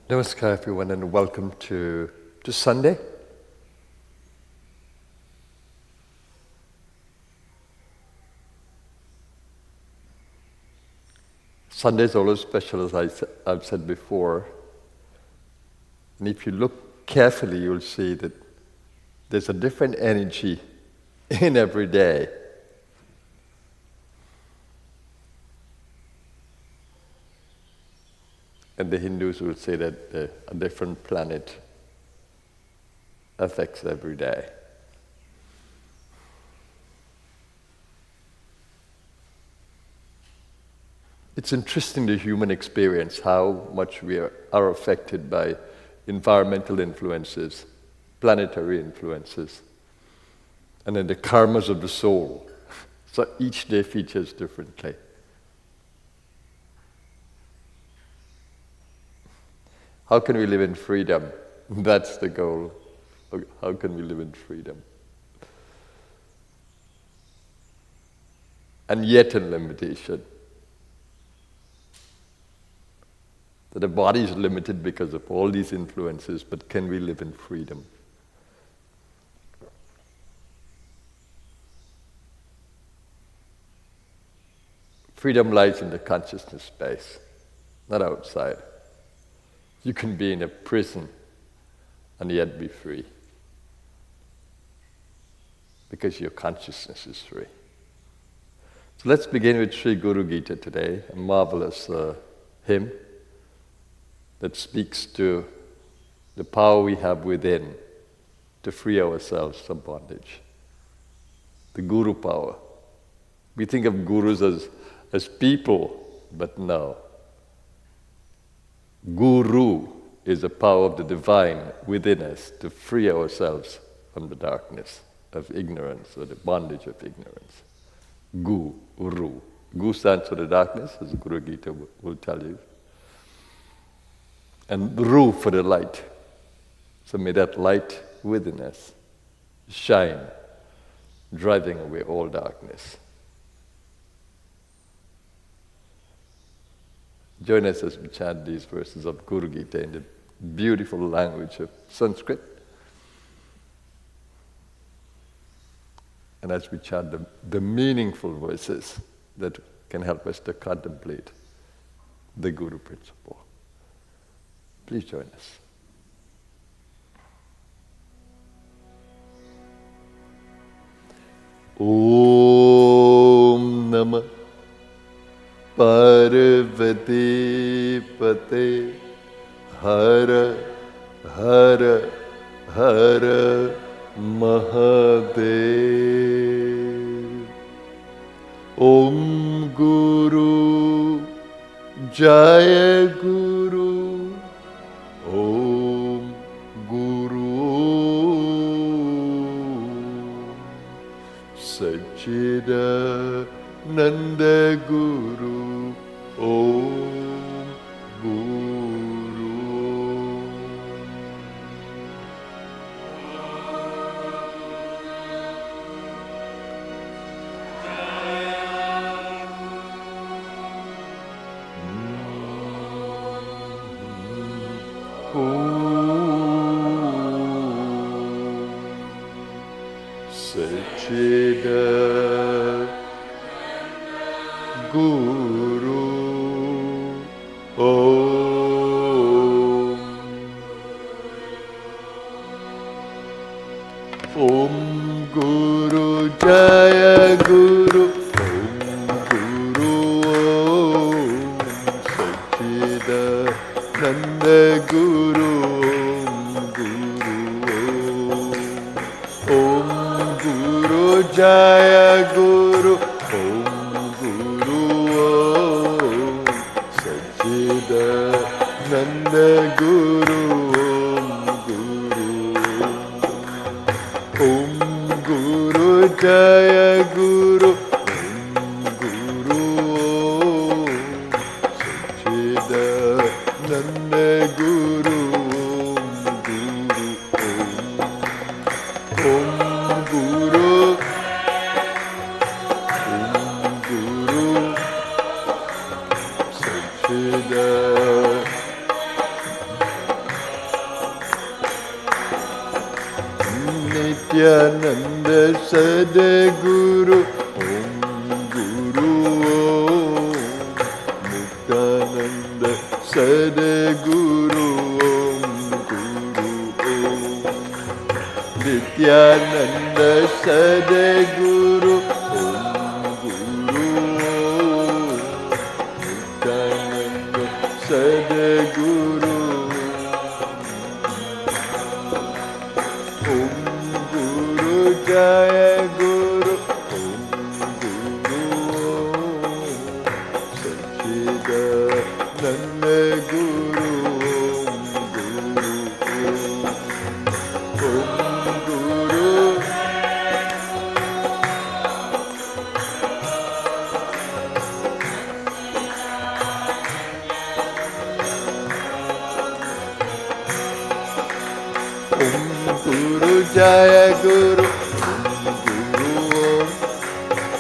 Namaskar everyone and welcome to Sunday. Sunday is always special, as I've said before. And if you look carefully, you'll see that there's a different energy in every day. And the Hindus will say that a different planet affects every day. It's interesting, the human experience, how much we are affected by environmental influences, planetary influences, and then the karmas of the soul. So each day features differently. How can we live in freedom? That's the goal. How can we live in freedom? And yet in limitation. So the body is limited because of all these influences, but can we live in freedom? Freedom lies in the consciousness space, not outside. You can be in a prison and yet be free, because your consciousness is free. So let's begin with Sri Guru Gita today, a marvelous hymn that speaks to the power we have within to free ourselves from bondage. The Guru power. We think of gurus as people, but no. Guru is the power of the divine within us to free ourselves from the darkness of ignorance or the bondage of ignorance. Guru. Gu stands for the darkness, as Guru Gita will tell you. And Ru for the light. So may that light within us shine, driving away all darkness. Join us as we chant these verses of Guru Gita in the beautiful language of Sanskrit. And as we chant the meaningful verses that can help us to contemplate the Guru principle. Please join us. Om Namah Parvati Pate Hara Hara Hara Mahadev. Om Guru Jaya Guru. Om Guru Satchidananda Guru. Om Guru. Satchidananda Guru. Om Guru Jaya Guru. Om Guru. Om Satchidananda Guru. Om Guru Jaya Guru. Om Guru. Om Satchidananda Guru. Om Guru Jaya Guru. Om Guru. Satchidananda Guru. Om Guru. Om Guru. Satchidananda Nityanand सद्गुरु ओम गुरु ओम मुक्तानंद सद्गुरु ओम गुरु ओम नित्यानंद सद्गुरु ओम गुरु ओम मुक्तानंद सद्गुरु जय गुरु ओम गुरु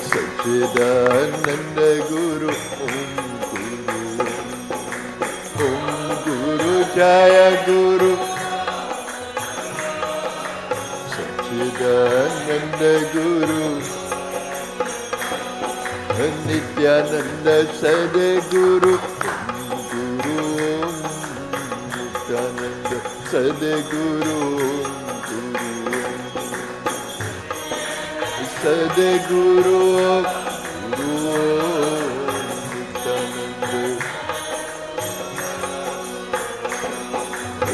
सच्चिदानंद गुरु ओम गुरु ओम गुरु जय गुरु सच्चिदानंद गुरु ओम गुरु जय गुरु सच्चिदानंद गुरु नित्यानंद सद्गुरु ओम गुरु ओम मुक्तानंद सद्गुरु सद्गुरु गुरु नित्यानंद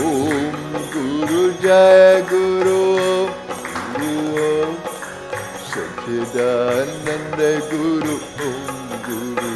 ओम गुरु जय गुरु गुरु सच्चिदानंद गुरु ओम गुरु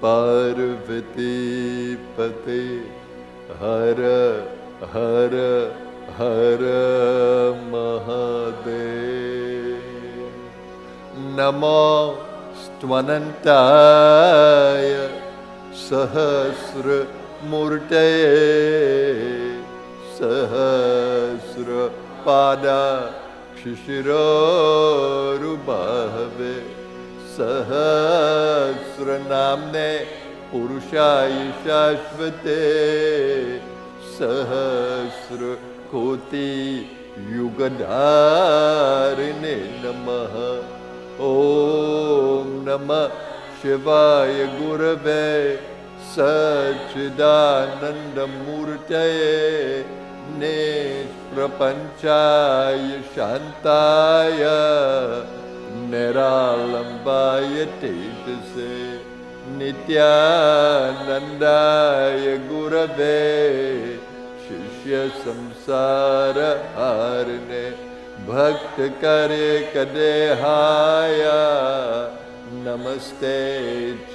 पार्वती पते हर हर हर महादेव नमो स्तवनन्ताय सहस्रमूर्तये सहस्रपादा शिशिरोरुबाहवे सहस्रनाम्ने पुरुषाय शाश्वते सहस्रकोटि युगधारिणे नमः ॐ नमः शिवाय गुरवे सच्चिदानन्दमूर्तये निष्प्रपञ्चाय शान्ताय निरालम्बाय तेजसे नित्यानन्दाय गुरवे शिष्य संसार हारिणे भक्त करे कदेहाय नमस्ते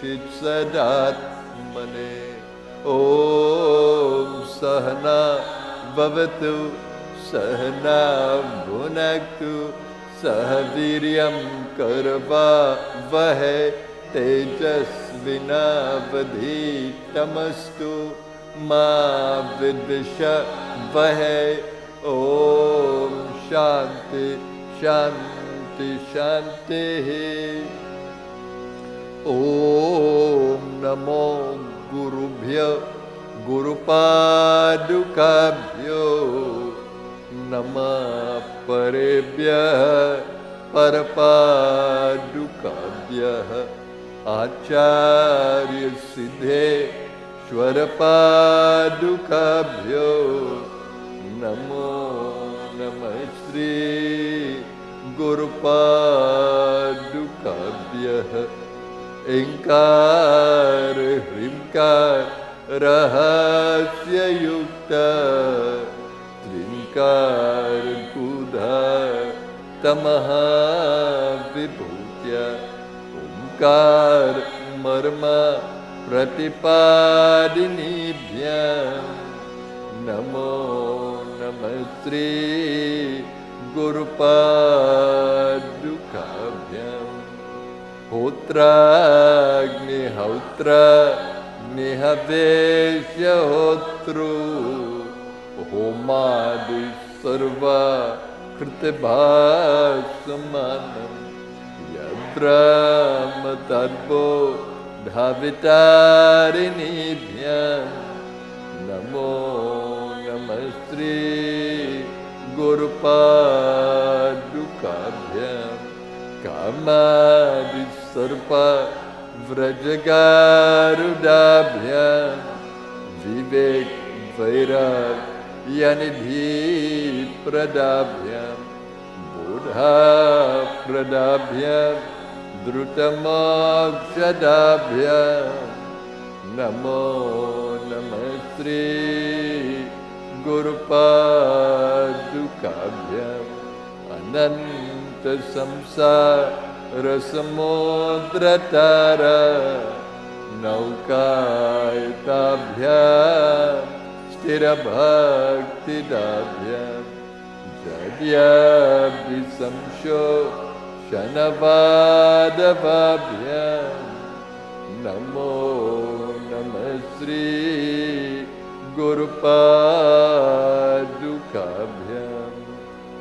चित्सदात्मने ॐ सहना भवतु सहना भुनक्तु सह वीर्यं करवावहै तेजस्विनावधीतमस्तु मा विद्विषावहै ॐ शान्ति शान्ति शान्तिः ॐ नमो गुरुभ्यो गुरुपादुकाभ्यो नमः परेभ्यः परपादुकाभ्यः आचार्य सिद्धेश्वरपादुकाभ्यो नमो नमः श्री गुरुपादुकाभ्यः ऐंकार ह्रींकार रहस्ययुक्त त्रिंकारबुधा तमः विभूत्य ओंकार मर्म प्रतिपादिनीभ्यः नमो नमः श्री गुरुपादुकाभ्यां होत्राग्निहवेश्यहोत्रु होमादि सर्वा कृतभासमानं यद्ब्रह्मतद्भो धावितारिणीभ्यः नमो नमः श्री गुरुपादुकाभ्यां कामादि सर्पा व्रजगारुडाभ्यां विवेक वैराग्यनिधि प्रदाभ्यां बोधाप्रदाभ्यां द्रुतमोक्षदाभ्यां नमो नमः श्री गुरुपादुकाभ्याम् अनंत संसार समुद्रतारा नौकायताभ्याम् स्थिरभक्तिदाभ्याम् जड्याभिसंशोषणवादवाभ्याम् नमो नमः श्री गुरुपादुकाभ्याम्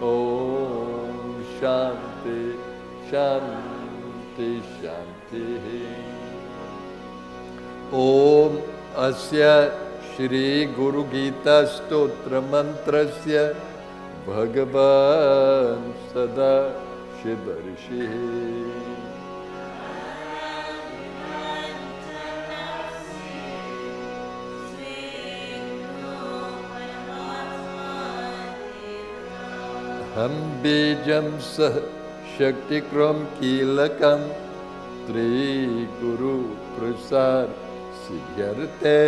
ओम शांति शांति शांति। ओम अस्य श्री गुरु गीता स्तोत्र मंत्रस्य भगवान् सदा शिव ऋषिः हम बीजं सह शक्तिक्रम कीलकं त्रिगुरु प्रसाद सिद्ध्यर्थे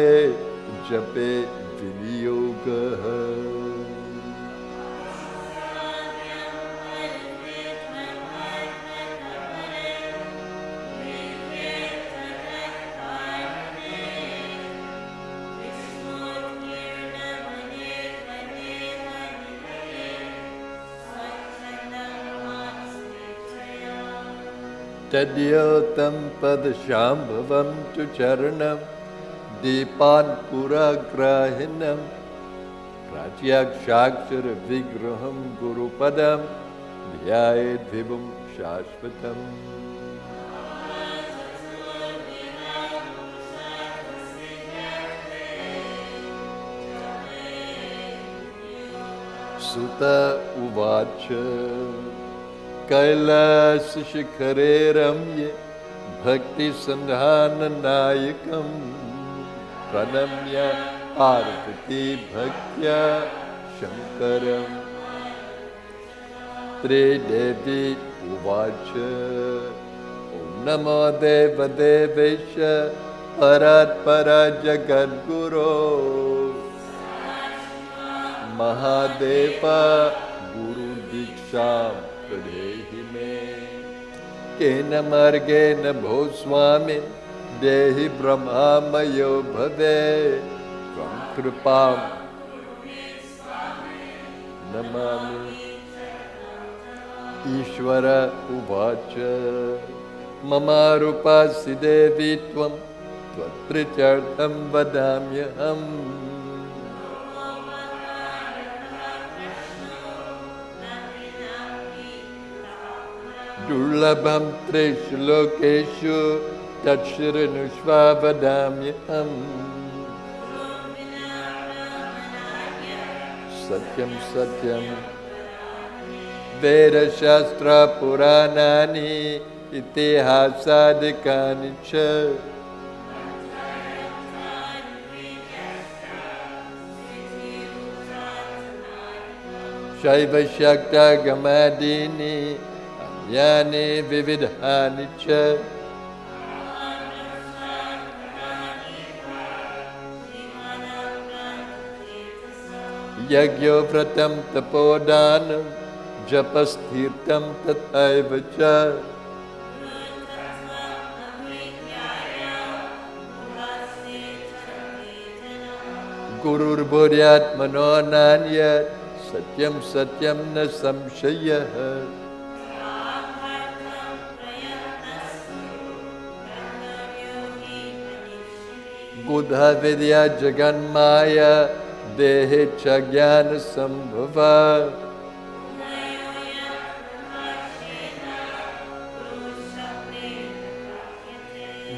जपे विनियोगः। तद्योतं पदशाम्भवं तु चरणं दीपान् पुराग्राहिणं प्राच्याक्षाक्षरविग्रहं गुरुपदं ध्यायेत् विभुं शाश्वतम्। सुत उवाच कैलासशिखरे रम्ये भक्तिसन्धाननायकं प्रणम्य पार्वती भक्त्या शङ्करम्। त्रिदेवी उवाच ॐ नमो देवदेवेश परात्परा जगद्गुरो महादेवा गुरुदीक्षां प्रदेहि मे। केन मार्गेण भो स्वामी देहि ब्रह्ममयो भवे त्वं कृपां नमामि। ईश्वर उवाच ममारूपासि देवी त्वं त्वत्प्रीत्यर्थं वदाम्यहम्। दुर्लभं त्रिषु लोकेषु तच्छृणुष्व वदाम्यहम्। सत्यं सत्यं वेदशास्त्रपुराणानि इतिहासादिकानि च शैवशाक्तागमादीनि यानि विविधानि च। Yagyo vratam tapodanam japasthirtam tathaivacha Gurur Buddhyat Manonanyat Satyam Satyam Na Samshayah Buddha Vidya Jaganmaya Dehe Chagyana Sambhava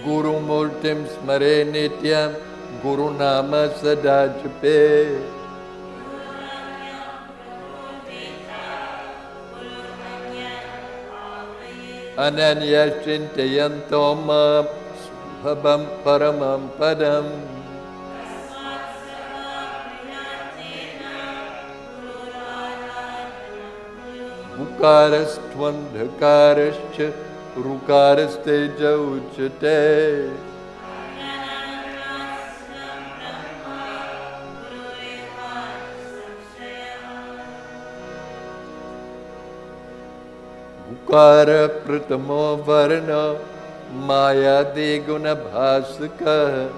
Guru Murtim Smare Nityam Guru Nama Sadajape Ananya Chintayantoma Subhabam Paramam Padam Ukarastvam Dhakarascha Rukarasteja Uchate Ukara Pratamo Varna Maya Deguna Bhasaka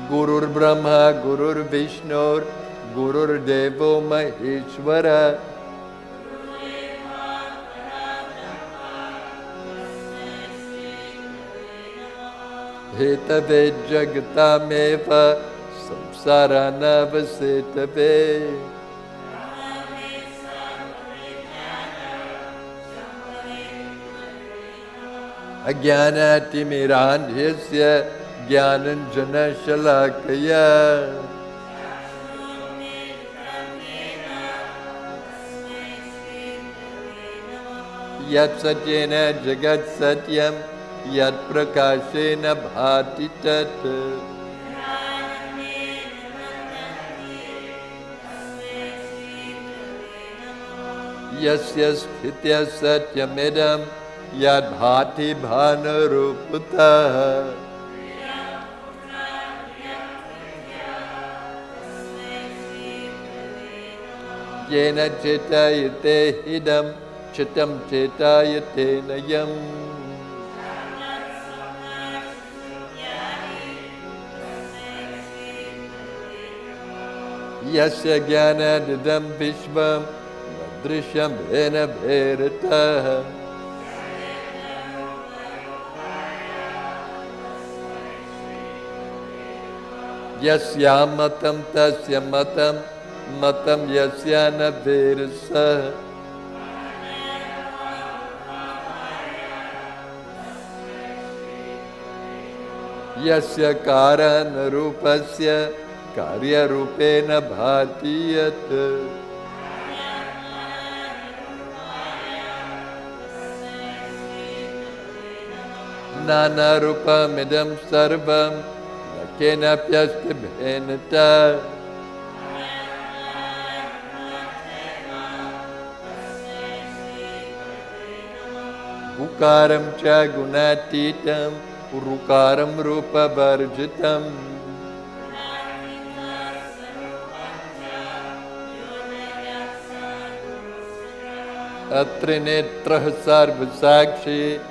Gurur Brahma Gurur Vishnur Gurur Devo Maheshwara Hetave Jagatameva Samsarana Vasetave Ajnanati Mirandhyasya Jnananjana Shalakaya Yat Satyena Jagat Satyam Yat Prakashena Bhati Tat Yasya Sthitya Satyamedam Yad Bhati Bhanarupata Yena Chetayate Hidam Chitam Chetayate Nayam Yasya Jnana Didam Vishvam Drishyam Vena Bherata Yasya Matam Tasya Matam Matam Yasya Na Verasa Yasya Karana Rupasya Karya Rupena Bhatiyat Nana Rupa Midam Sarvam Lakena Pyasta Bhenata Ukaram Cha Gunatitam Urukaram Rupa Varjitam Atrinetrah Sarvasakshi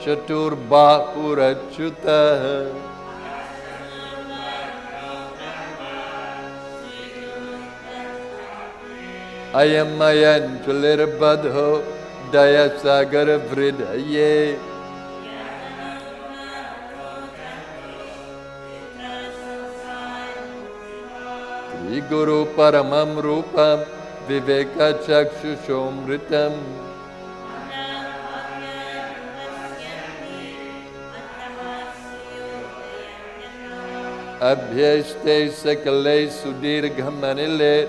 Chatur Bahurachuta Ayam Ayan Chulir Badho Daya Sagar Vridhaye Triguru Paramam Rupam Viveka Chakshusomritam Abhyaste Sakale Sudirghamanile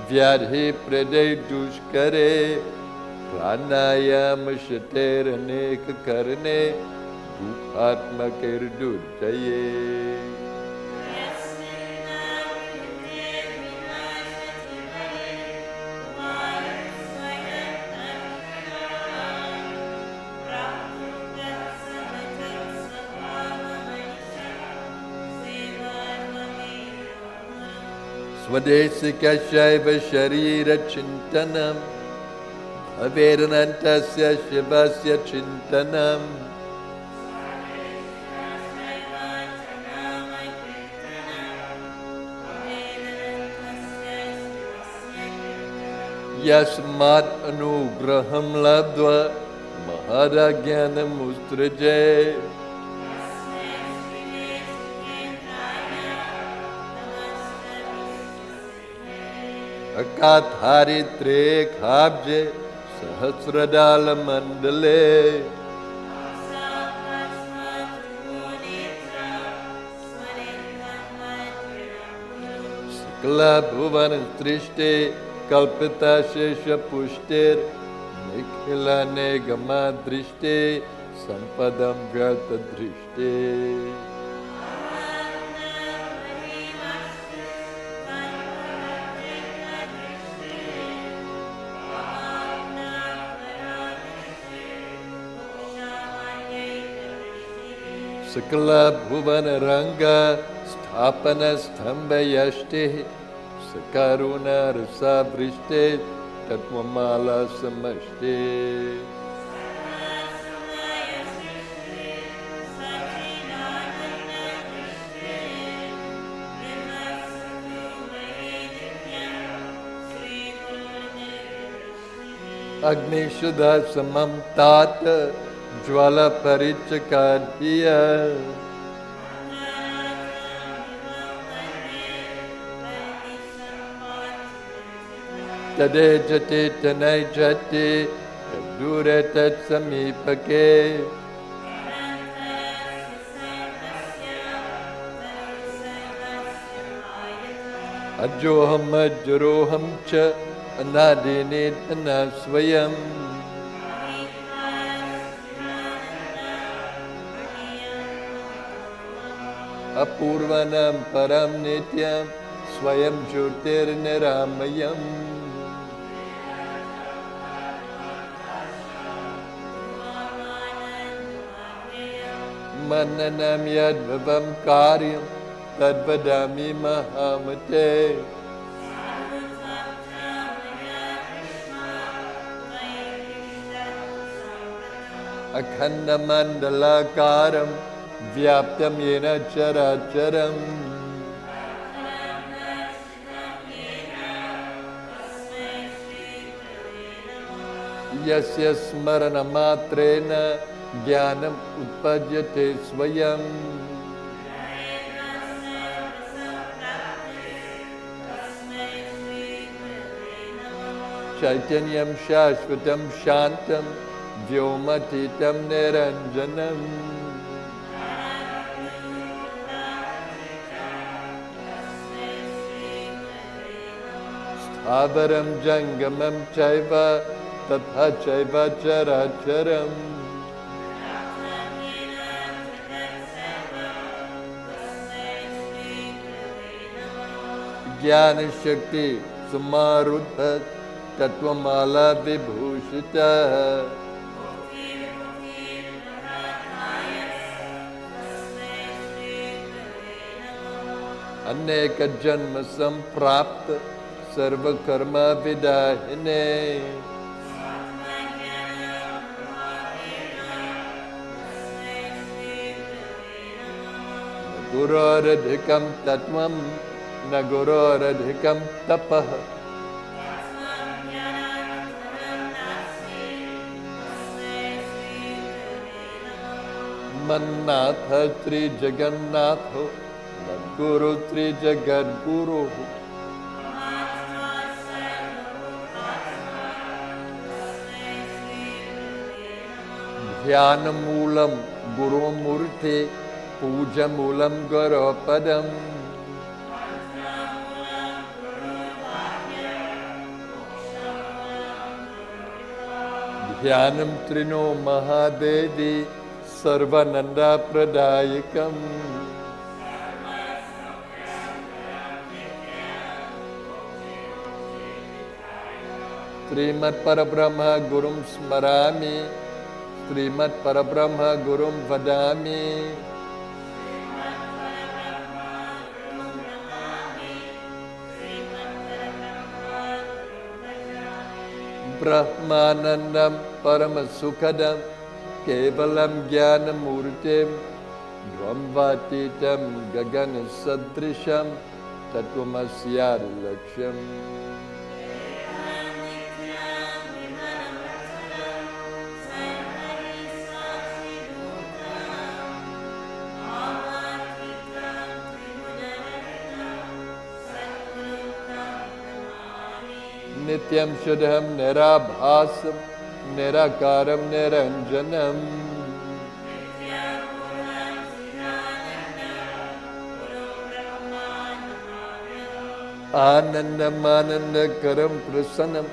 Vyadhi Prade Dushkare Pranayam Shater Anek Karne Dukhatma Kirdutaye Swadesika Shaiva Sharira Chintanam Avedanantasya Shivasya Chintanam Yasmat Anugraham Labdva Mahadagyanam Ustraje Akatharittre Khabje Sahasradala Mandale Sikla Bhuvan Trishte Kalpita Shesha Pushtir Nikhila Negama Drishte Sampadam Vyarta Drishte Sakala Bhuvana Ranga Sthapana Stamba Yashte Sakaruna Rasa Vrishte Tatmamala Samashte Agni Shuddha Samam Tata Jwala Parichakadhiya Tade Jate Tanai Jate Dure Tat Samipake Ajoham Ajaroham Cha Anadinit Anasvayam Apurvanam Param Nityam Swayam Jyotir Niramayam Mananam Yadvavam Karyam Tadvadami Mahamate Akhanda Mandalakaram Vyaptam Yena Characharam Yasya Smarana Matrena Jnanam Utpajyate Swayam Chaitanyam Shashvatam Shantam Vyomatitam Niranjanam Sthabaram Jangamam Chaiva Tatha Chaiva Characharam Jnana Shakti Samarudha Tattvamala Vibhushita Aneka Janma Samprapta Sarva Karma Vidahine Guroradhikam Tatvam Naguroradhikam Tapah Mannatha Tri Jagannatho Guru Tri Jagadguru Dhyanamoolam Guru Murti Pujamulam Goropadam Dhyanam Trino Mahadevi Sarvananda Pradayakam Srimat Parabrahma Gurum Smarami Srimat Parabrahma Gurum Vadami Brahmanandam Paramasukhadam Kevalam Jnanamurtim Dvamvatitam Gagana Sadrisham Tattvamasya Laksham. Nityam Shuddham Nirabhasam Nirakaram Niranjanam Anandam Anandakaram Prasanam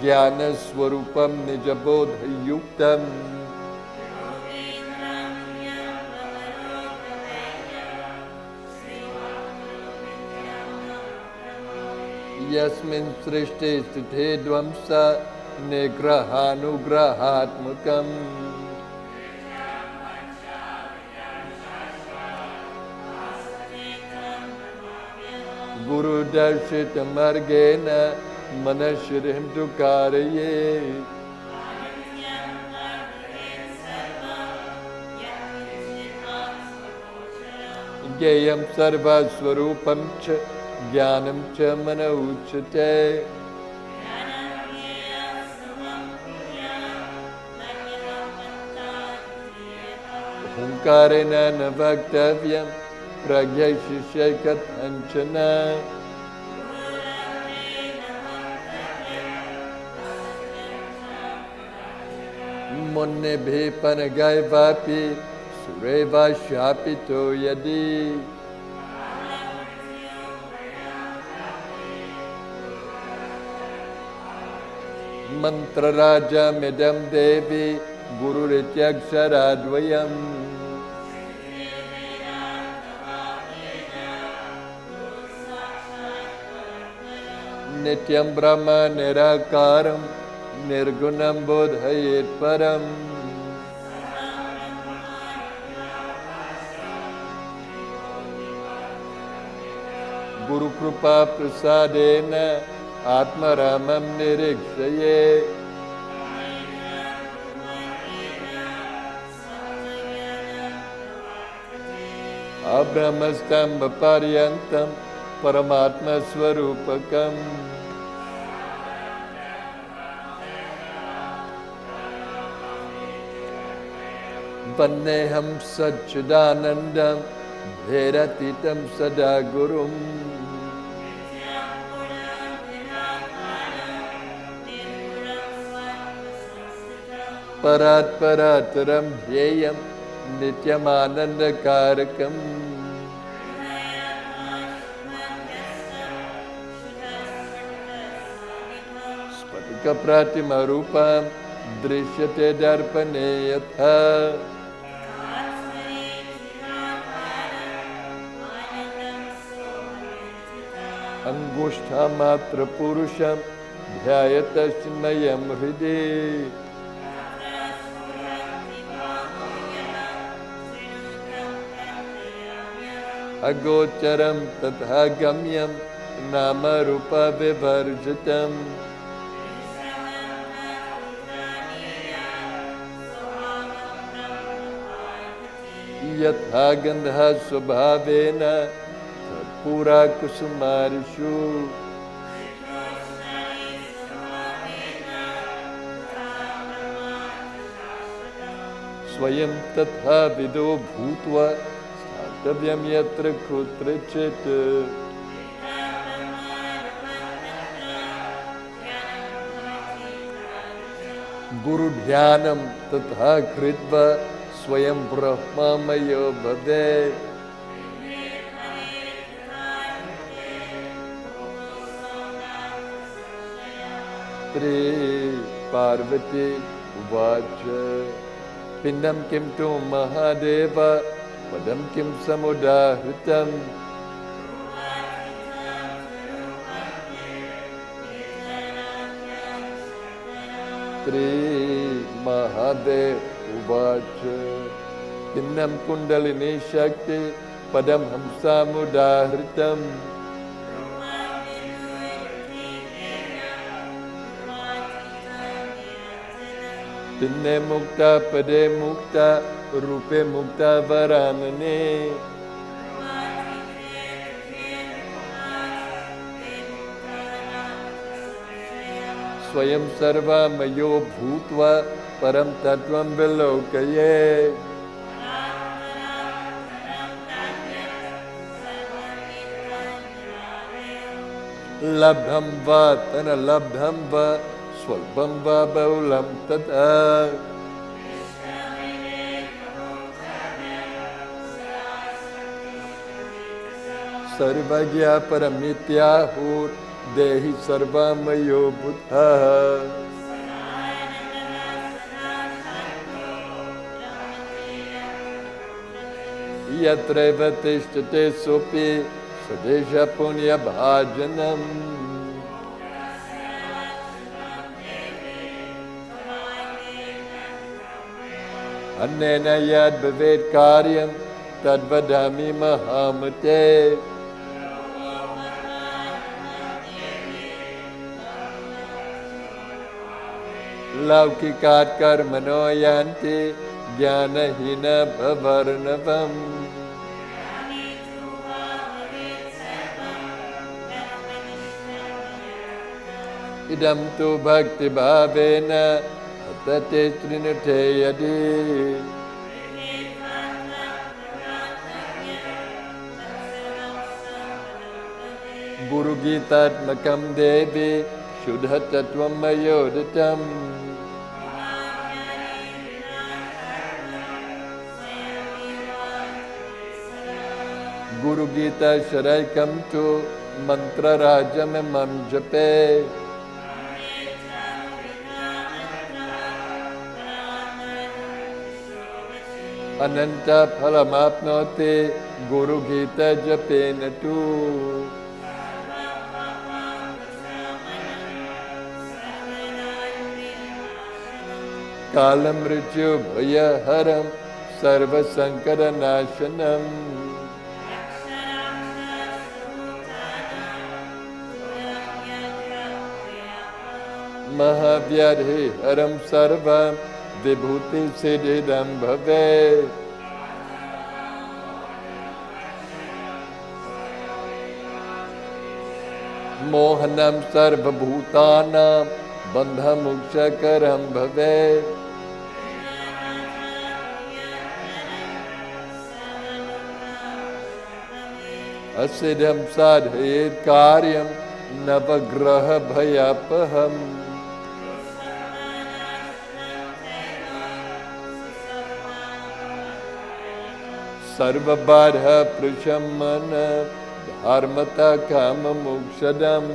Jnana Swarupam Nijabodha Yuktam Yasmin Srishti Sthite Dvamsa Nigrahanugrahatmakam Guru Darshita Margena Manashrim Tukaraye Gayam Sarva Swarupam Cha Jnanam Cha Mana Uchate Hunkarena Navaktavyam Pragyashishakat Anchana Munne Bhepanagai Vapi Sureva Shapito Yadi Mantra Raja Medam Devi Guru Rityaksharadvayam Nityam Brahma Nirakaram Nirgunam Bodhayet Param Guru Krupa Prasadena Atmaramam Nirikshaye Abrahmastamba Paryantam Paramatma Swarupakam Vanneham Satchidanandam Bheratitam Sadagurum Parat Parataram Dhyayam Nityamanandakarakam Spatika Pratima Rupam Drishyate Darpane Yatha Angushta Matra Purusham Dhyayatashnayam Hridi Agocharam Tatha Gamyam Nama Rupa Vivarjitam Yatha Gandha Subhavena Pura Kusumarishu Swayam Tatha Vido Bhutva Tavyam Yatra Kutrachit Guru Dhyanam Tatha Kritva Swayam Brahma Mayo Bhade Tri Parvati Uvacha Pindam Kim Tu Mahadeva Padam Kim Samudahritam Tri Mahadev Uvacha Pinnam Kundalini Shakti Padam Hamsa Mudahritam चिन्ने मुक्ता पदे मुक्ता रूपे मुक्ता वरानने स्वयं सर्वमयो भूत्वा परम तत्वं विलोकये लब्धं वा तनलब्धं वा स्वल्पं वा बहुलं तथा सर्वज्ञ परमित्याहुर देहि सर्वमयो बुद्धः यत्रैव तिष्ठते सोऽपि स्वदेश पुण्यभाजनम् अन्येन यद् भवेत् कार्यं तद्वदामि महामते लौकिकात् कर्मणो यान्ति ज्ञानहीन भवर्णवम् इदं तु भक्तिभावेन हतते त्रिनुते यदि गुरुगीतात्मकं देवी शुद्धतत्त्वं मयोदितम् गुरुगीता शरैकं तु मन्त्रराजमिमं जपे अनंत फलमाप्नोति गुरुगीता जपेन तु कालं मृत्यु भयहरं सर्वसंकटनाशनम् महाव्याधिहरं सर्वं विभूतिसिद्धिदं भवेत् मोहनं सर्वभूतानां बन्धमोक्षकरं भवेत् असिद्धं साधयेत् कार्यं नवग्रहभयापहम् सर्वबाधा प्रशमन धर्मता काम मोक्षदम्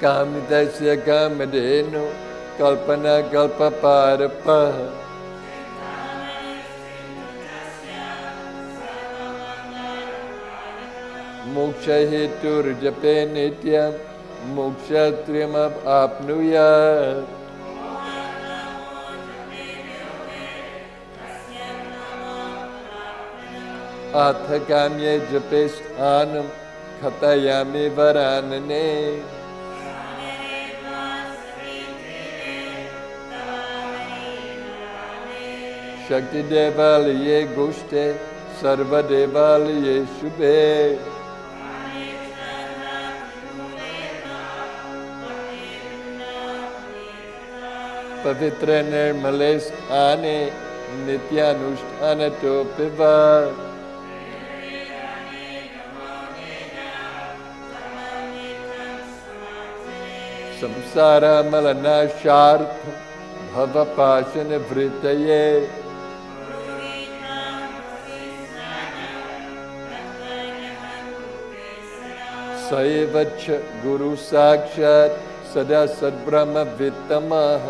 कामितस्य कामधेनु कल्पना कल्पपारपः मोक्ष हेतुर्जपे नित्यं मोक्षत्रयमप्नुयात् अथ काम्ये जपे स्थानं कथयामि वरानने शक्तिदेवालये गोष्ठे सर्वदेवालये शुभे पवित्र निर्मले स्थाने नित्यानुष्ठानतोऽपि वा संसारमलनाशार्थं भवपाशनिवृत्तये स एव च गुरु साक्षात् सदा सद्ब्रह्मवित्तमः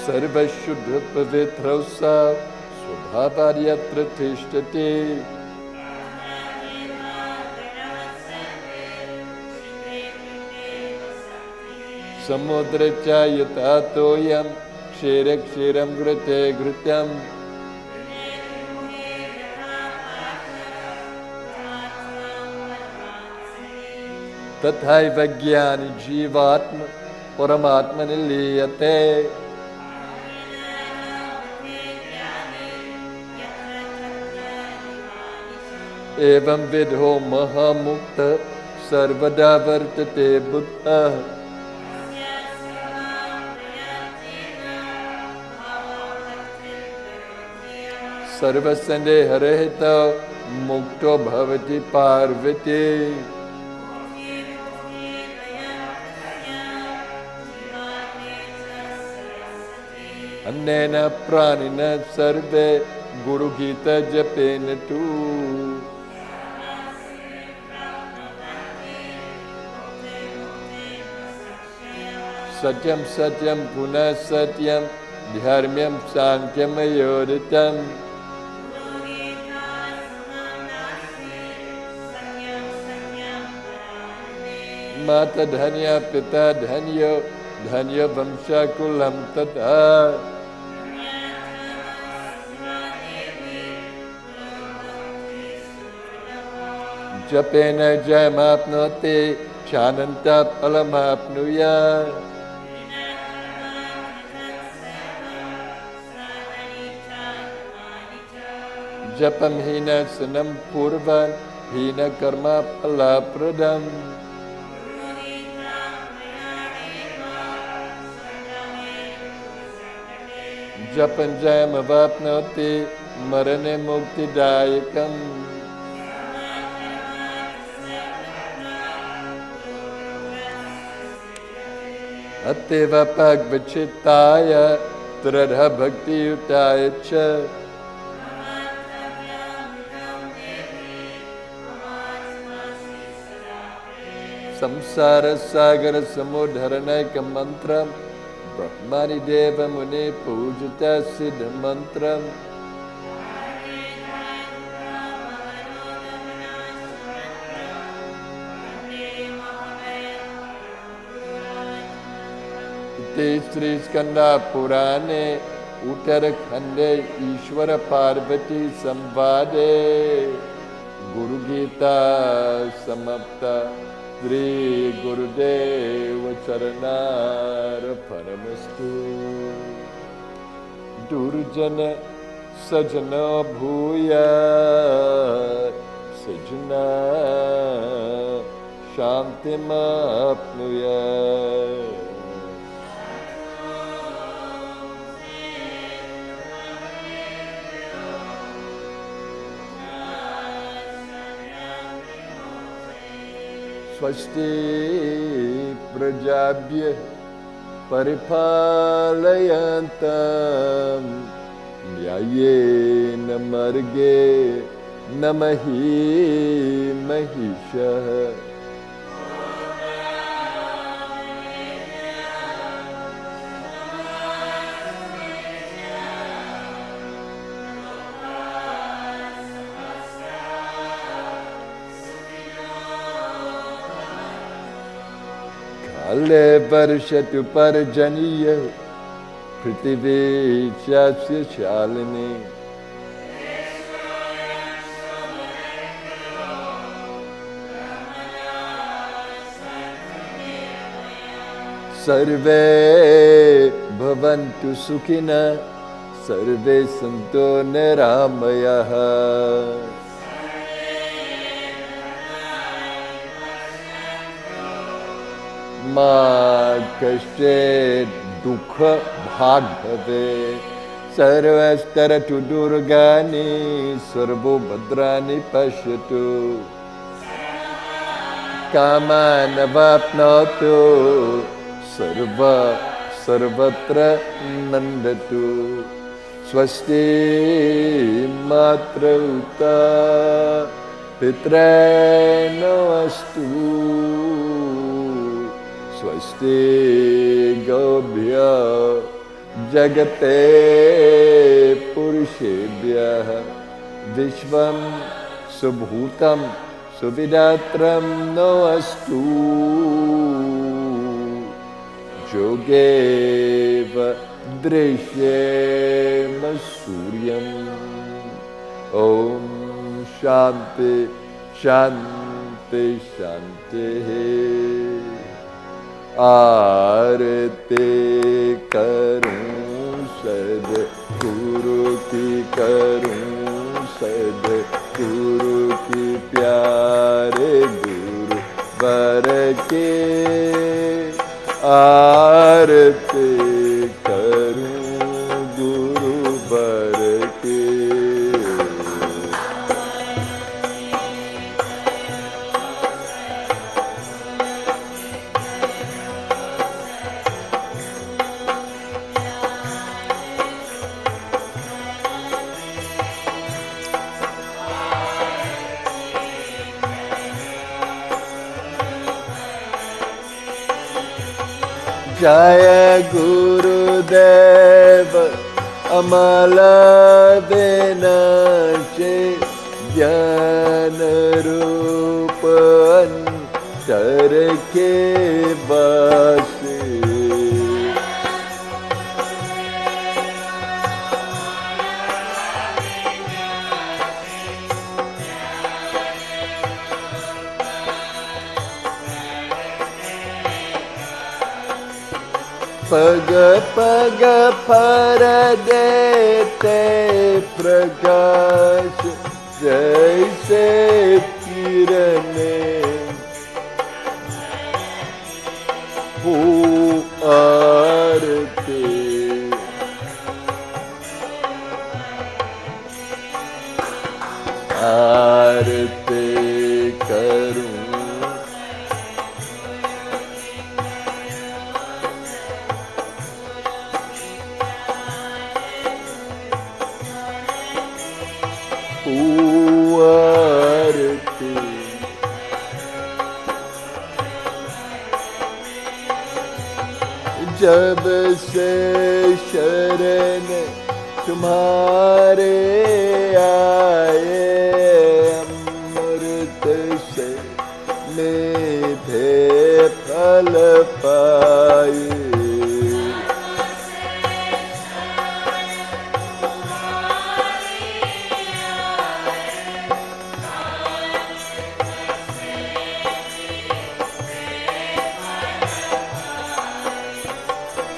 सर्वशुद्ध पवित्रौ सा स्वभावार्यत्र तिष्ठति समुद्र च यथा तोयं क्षीरे क्षीरं घृते घृतम् तथैव ज्ञानी जीवात्मा परमात्मनि लीयते। एवं विधो महामुक्त सर्वदा वर्तते बुद्धः। सर्वसंदेहरहितो मुक्तो भवति पार्वती। अन्येन प्राणिन सर्वे गुरुगीता जपेन तु। सत्यं सत्यं पुनः सत्यं धर्म्यं सांख्यं योदितम्। माता धन्या पिता धन्यो धन्यो वंशकुलं तथा। जपेन जयमाप्नोति चानन्तं फलमाप्नुयात्। जपं हीन सनं कुर्वन् हीन कर्म फलप्रदम्। जपं जयमवाप्नोति मरणे मुक्तिदायकम्। अतएव भगवच्चित्ताय दृढ़ भक्तियुताय च। संसार सागर समुद्धरणैक मंत्रम ब्रह्माणि देव मुनि पूजित सिद्ध मंत्रम। इति श्री स्कंदा पुराणे उत्तरखंडे ईश्वर पार्वती संवादे गुरु गीता समाप्ता। श्री गुरुदेव चरणार्पणमस्तु। दुर्जन सजन भूयात् सजना शान्तिमाप्नुयात्। स्वस्ति प्रजाभ्यः परिपालयन्तां न्याय्येन मार्गेण मही महिषः। काले वर्षतु पर्जन्यः पृथिवी चास्य शालिनी। सर्वे भवन्तु सुखिनः सर्वे सन्तु निरामयाः। मा कश्चित् दुःख भाग् भवेत्। सर्वस्तरतु दुर्गानि सर्वो भद्राणि पश्यतु। कामान् वाप्नोतु सर्वत्र नन्दतु। स्वस्ति मातृता पितॄणामस्तु। स्वस्ति गोभ्यः जगते पुरुषेभ्यः विश्वं सुभूतं सुविदात्रं नोऽस्तु। योगेव दृश्येम सूर्यम्। ॐ शान्ति Shanti Shanti. आरती करूं सद गुरु की करूं सद गुरु की प्यारे गुरु वर के आरती करूं गुरु वर के जय गुरुदेव अमल विनाशे ज्ञान रूप अंतर के वासे पग पग पर देते प्रकाश जैसे किरणें हो आरती आरती करूं आरती जब से शरण तुम्हारे आए अमृत से मीठे फल पाए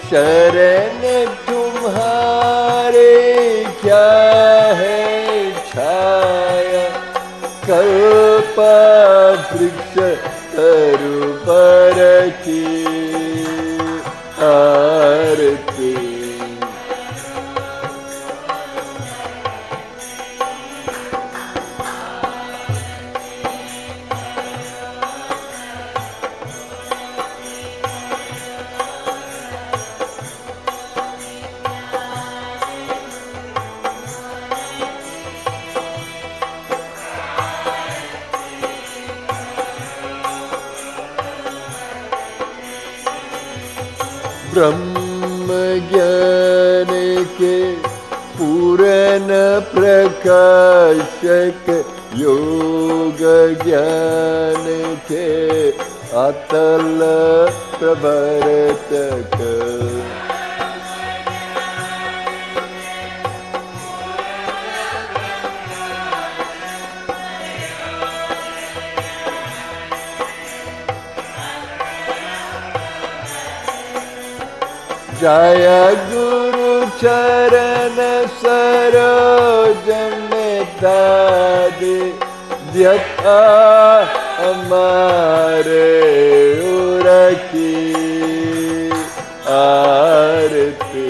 शरण तुम्हारे क्या है छाया कल्प वृक्ष तरुवर की आरती ब्रह्म ज्ञान के पूर्ण प्रकाशक योग ज्ञान के अतल प्रवर्तक जय गुरु चरण सरोज में दादे व्यथा हमारे उर की आरती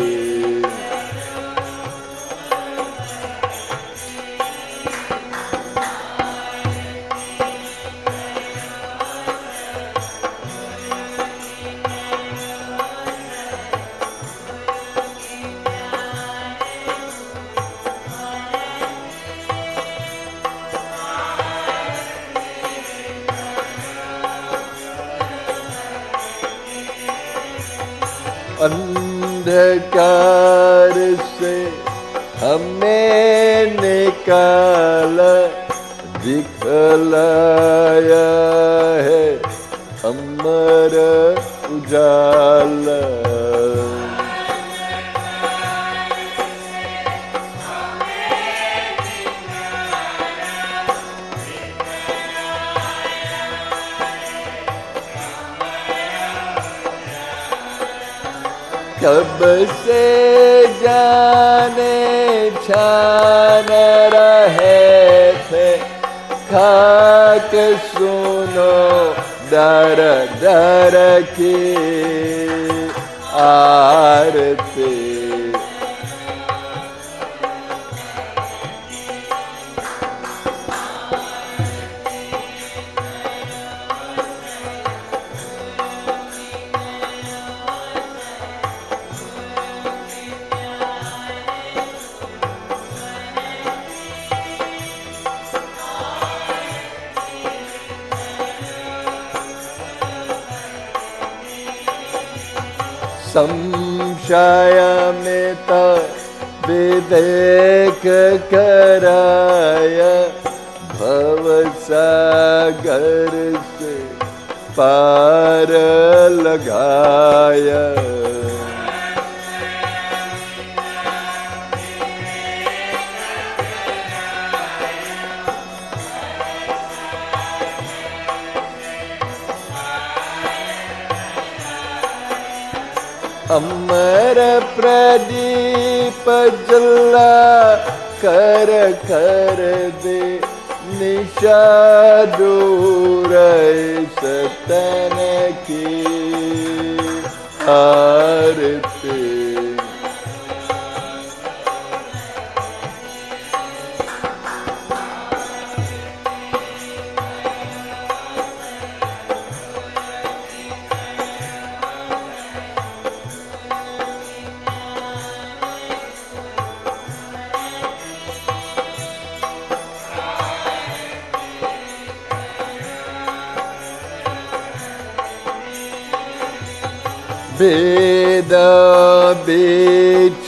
अंधकार से हमें निकाल दिखलाया है अमर उजाला कब से जाने छान रहे थे, खाक सुनो दर दर की आरती। संशयमित विवेक कराय, भवसागर से पार लगाया। अमर प्रदीप जला कर कर दे, निशा दूर सतन की आरती। भेद बीच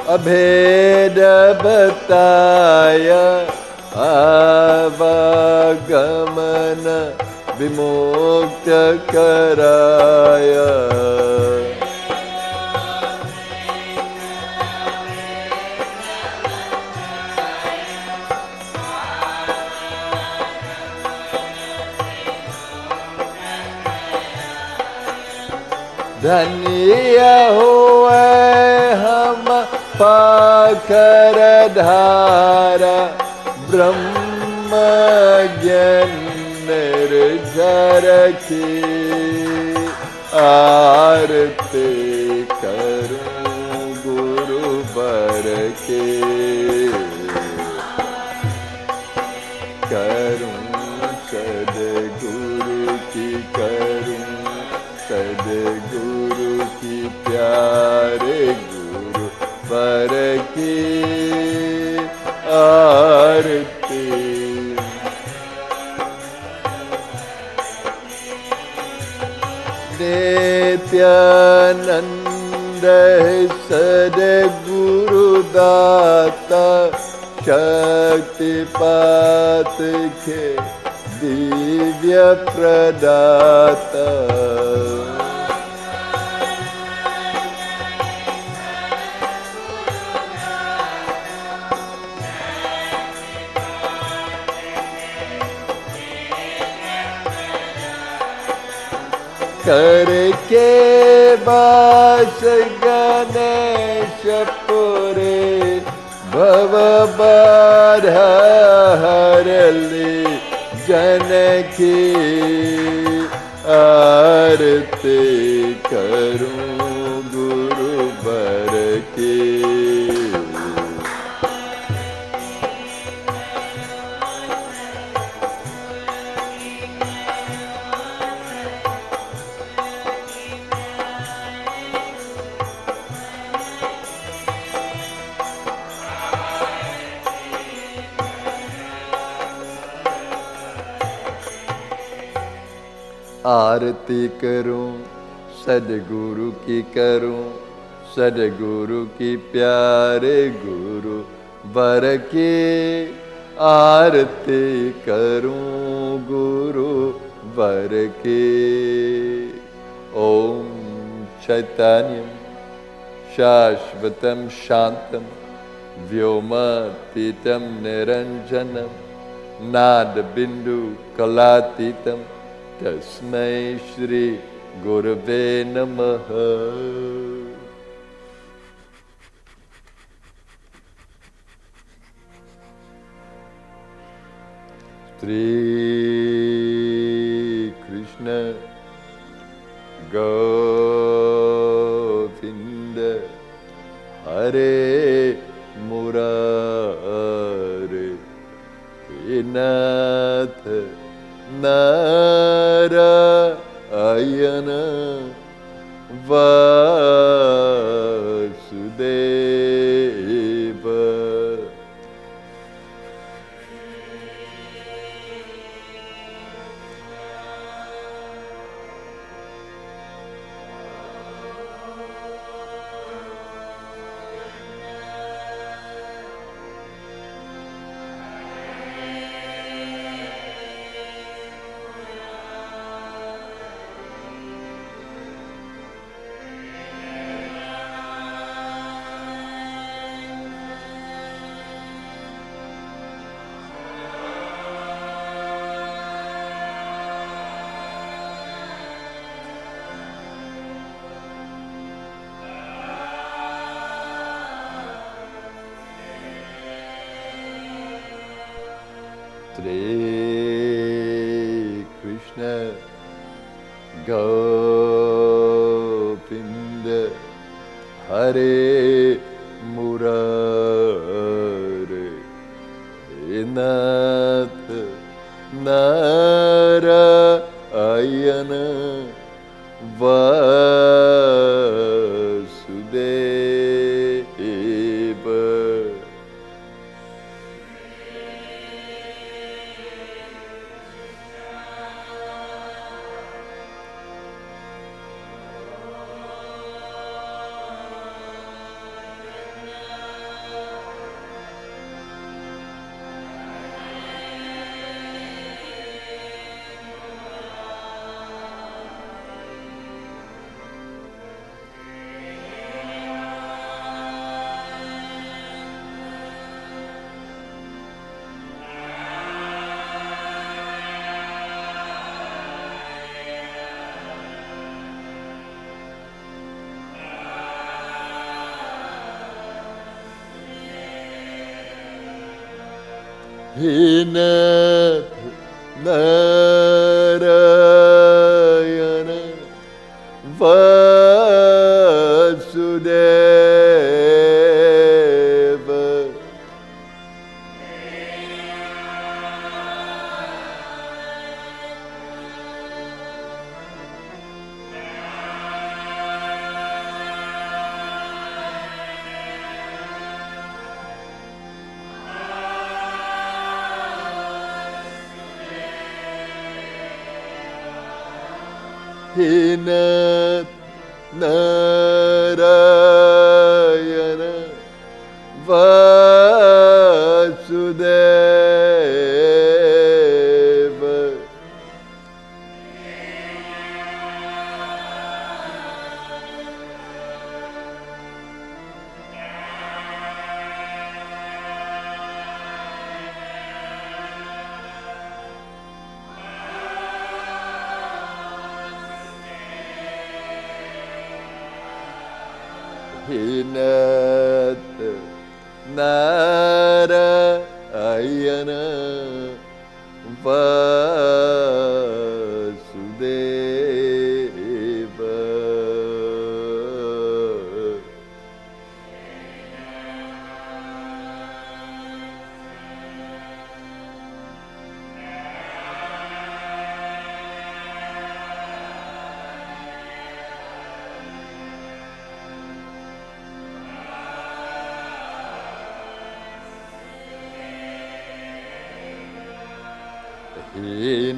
अभेद बताया, आवागमन विमुक्त कराया। धन्य हुए हम पाकर धारा, ब्रह्म ज्ञान निर्झर की आरती करूं गुरु बर के। करूं सद्गुरु की, करूं सद्गुरु की, प्यारे गुरु बर की आरती। नित्यानंद सद्गुरु दाता, शक्तिपात के दिव्य प्रदाता। करके वास गणेश पुरे, भव बाधा हरली जन की आरती करूं गुरु बर की। आरती करूं सद्गुरु की, करूं सद्गुरु की, प्यारे गुरु वर की आरती करूं गुरु वर की। ओम चैतन्यम शाश्वतम शांतम व्योमातीतम निरंजनम नाद बिंदु कलातीतम तस्मै श्री गुरवे नमः। Shri Krishna Govinda Hare Murare Nath Narayana Vasudeva. Shri Krishna Govinda Hare Murare Nath Narayana Vasudeva. Nath Narayana Vasudeva. Nath Narayana Vasudeva. Nath Narayana Vasudeva.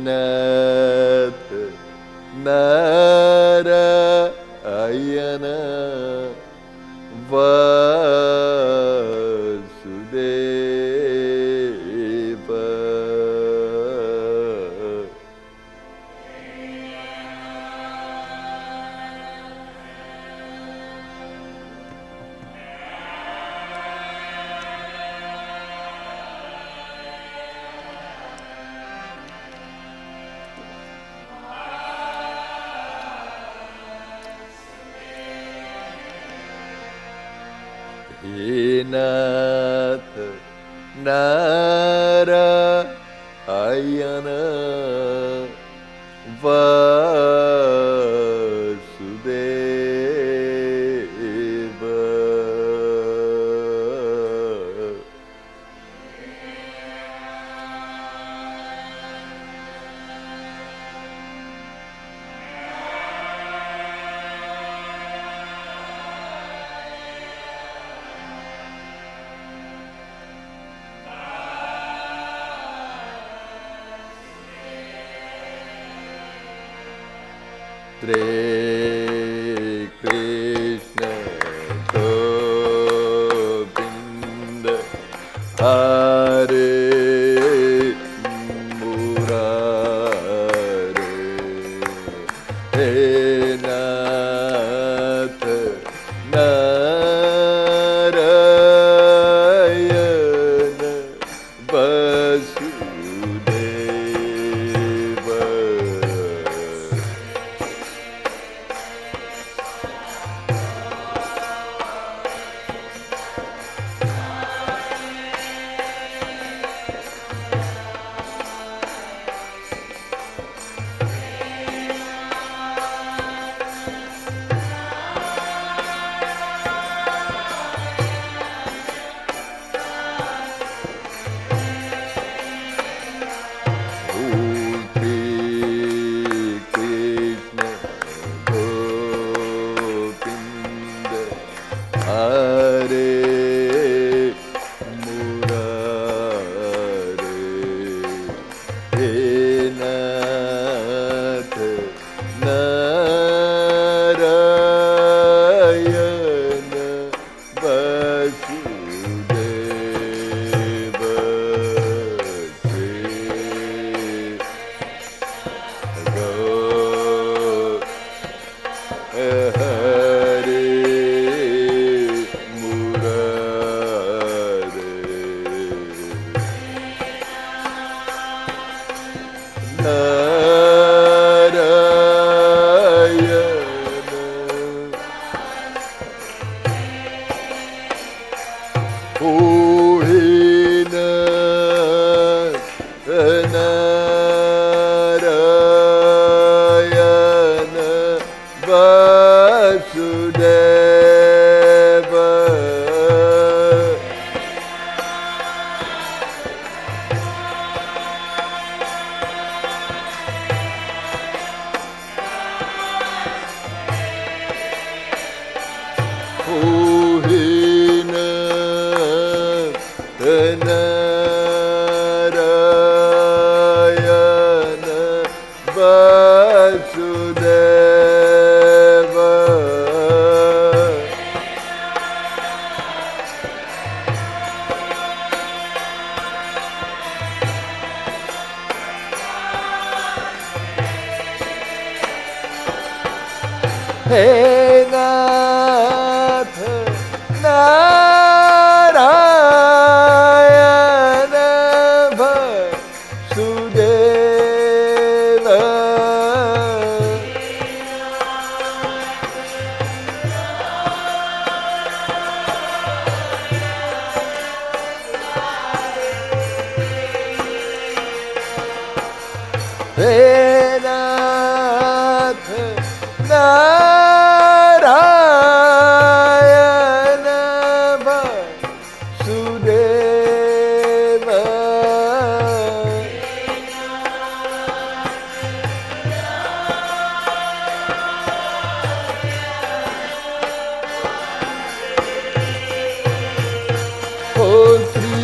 Nath Narayana Vasudeva. Nath Narayana Hare Krishna Govinda Hare Murare He Nath Narayana Vasudeva. Hey Nath Narayana Vasudeva. Hey Nath Narayana Vasudeva. Oh Sri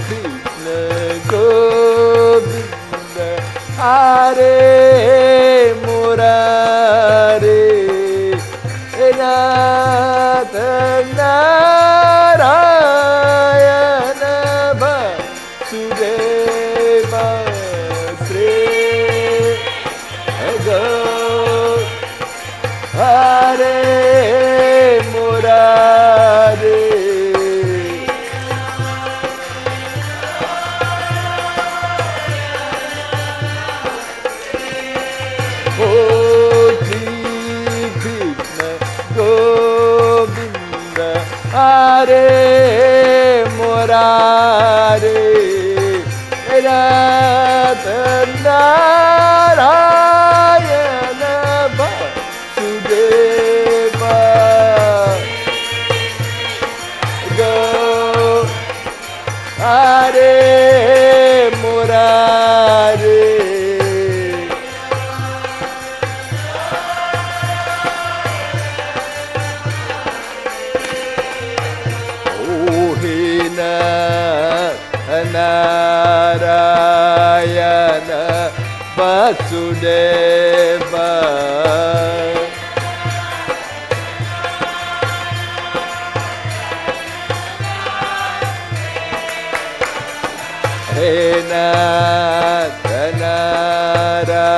Krishna Govinda Hare Murare Nath Narayana Vasudeva. Sri Hare Murare. Hare Murare Hare Vasudeva. He Nath Narayana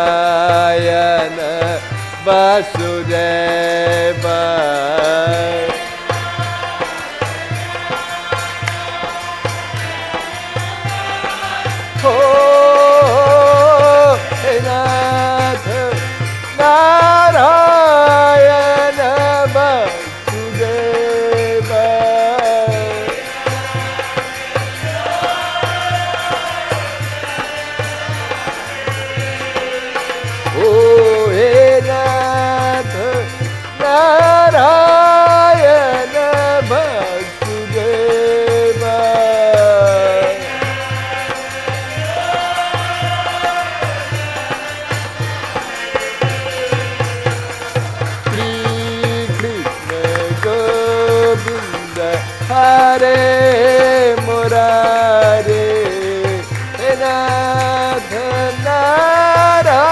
Vasudeva. Oh, He Nath Narayana Vasudeva. Oh, He Nath Narayana Vasudeva. Shri Krishna Govinda Hare Murare. He Nath Narayana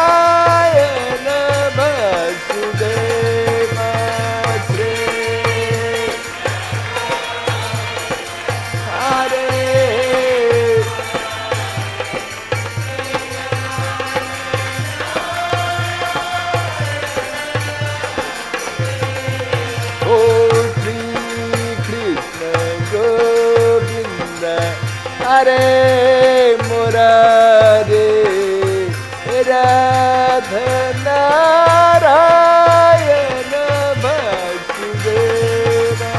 Vasudeva. Shri Hare. Oh, Shri Krishna Govinda Hare Murare. Radha Narayana Vasudeva.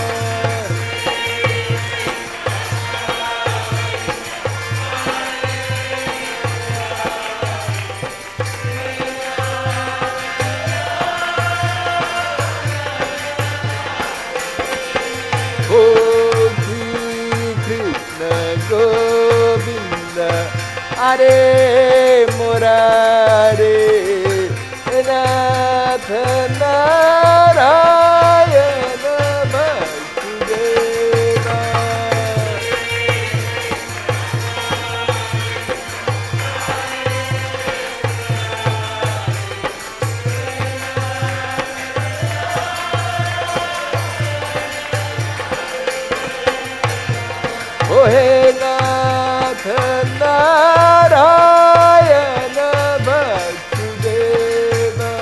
Oh, Shri Krishna Govinda Hare Murare. Nath Narayana Vasudeva. Oh, He Nath Narayana Vasudeva.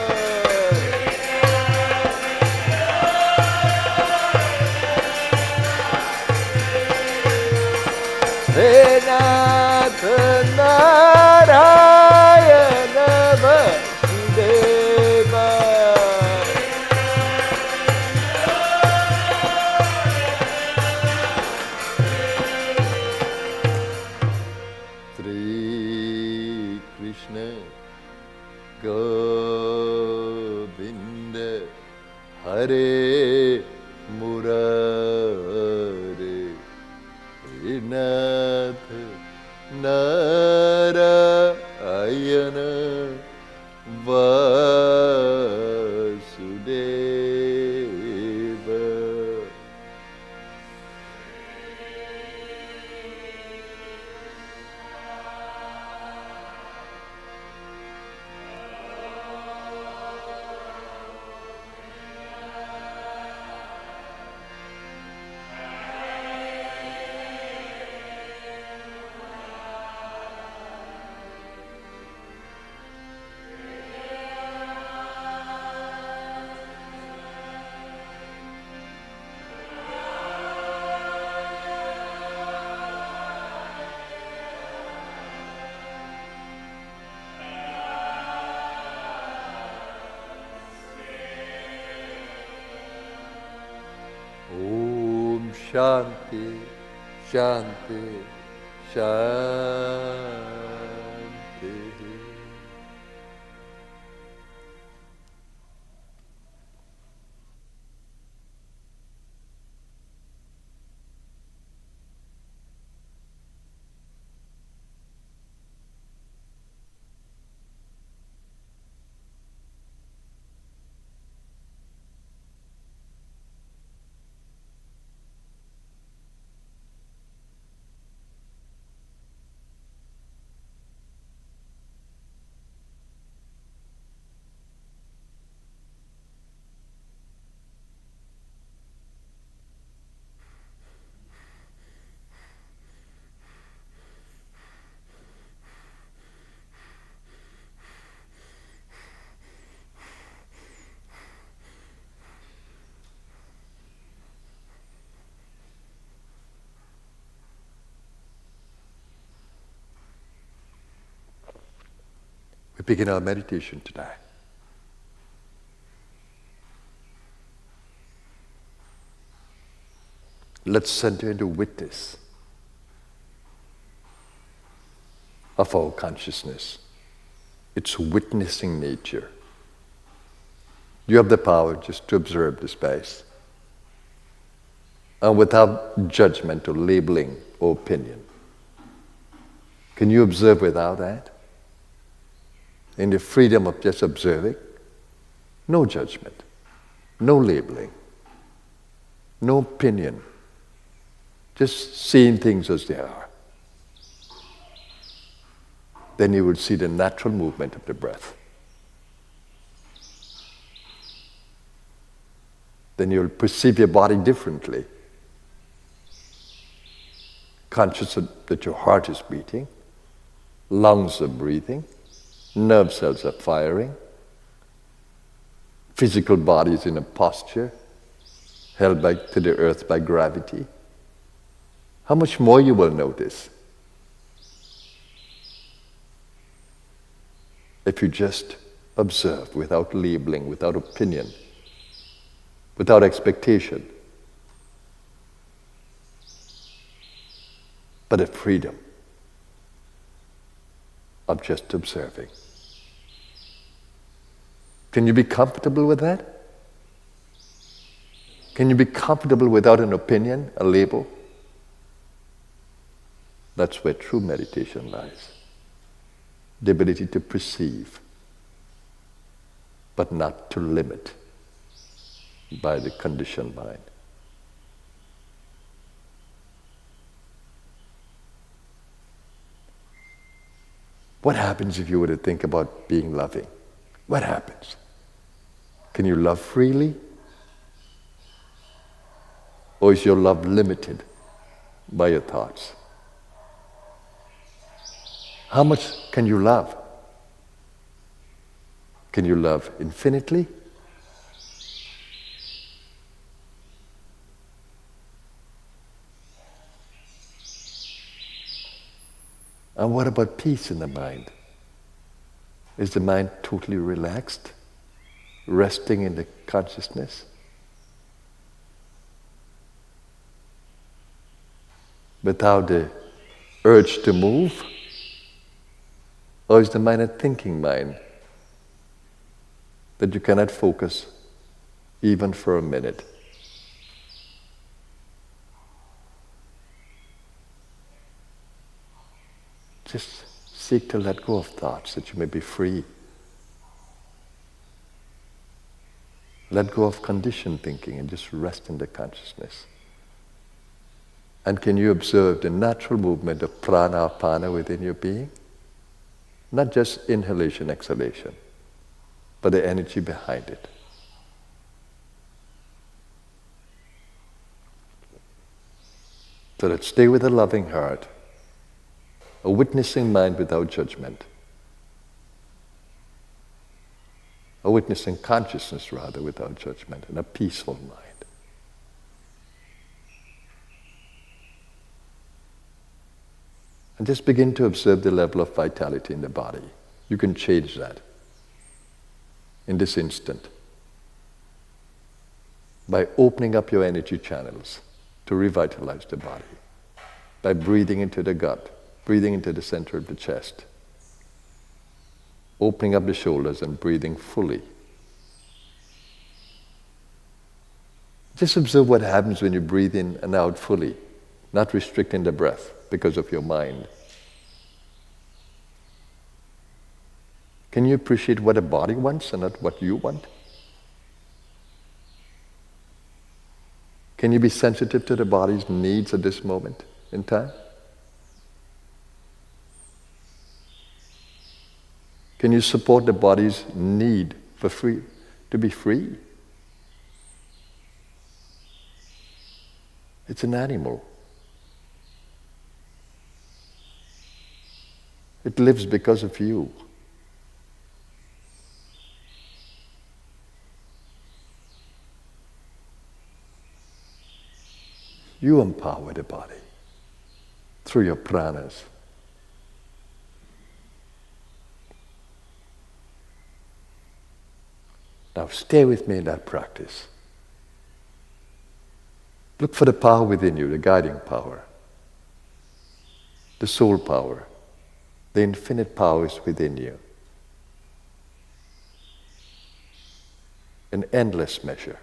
He Nath Narayana Vasudeva. Shri Krishna Govinda Hare Murare. Nath Narayana Vasudeva. Om Shanti, Shanti, Shanti. We begin our meditation today. Let's center into witness of our consciousness, its witnessing nature. You have the power just to observe the space, and without judgment or labeling or opinion. Can you observe without that? In the freedom of just observing, no judgment, no labeling, no opinion, just seeing things as they are. Then you will see the natural movement of the breath. Then you'll perceive your body differently. Conscious that your heart is beating, lungs are breathing, nerve cells are firing, physical body is in a posture, held to the earth by gravity. How much more you will notice if you just observe without labeling, without opinion, without expectation, but a freedom of just observing. Can you be comfortable with that? Can you be comfortable without an opinion, a label? That's where true meditation lies. The ability to perceive, but not to limit by the conditioned mind. What happens if you were to think about being loving? What happens? Can you love freely? Or is your love limited by your thoughts? How much can you love? Can you love infinitely? And what about peace in the mind? Is the mind totally relaxed, resting in the consciousness? Without the urge to move? Or is the mind a thinking mind that you cannot focus even for a minute? Just seek to let go of thoughts that you may be free. Let go of conditioned thinking and just rest in the consciousness. And can you observe the natural movement of prana, apana within your being? Not just inhalation, exhalation, but the energy behind it. So let's stay with a loving heart, a witnessing mind without judgment, a witnessing consciousness rather without judgment, and a peaceful mind. And just begin to observe the level of vitality in the body. You can change that in this instant by opening up your energy channels to revitalize the body, by breathing into the gut, breathing into the center of the chest, opening up the shoulders and breathing fully. Just observe what happens when you breathe in and out fully, not restricting the breath because of your mind. Can you appreciate what the body wants and not what you want? Can you be sensitive to the body's needs at this moment in time? Can you support the body's need to be free? It's an animal. It lives because of you. You empower the body through your pranas. Now stay with me in that practice. Look for the power within you, the guiding power, the soul power. The infinite power is within you. An endless measure.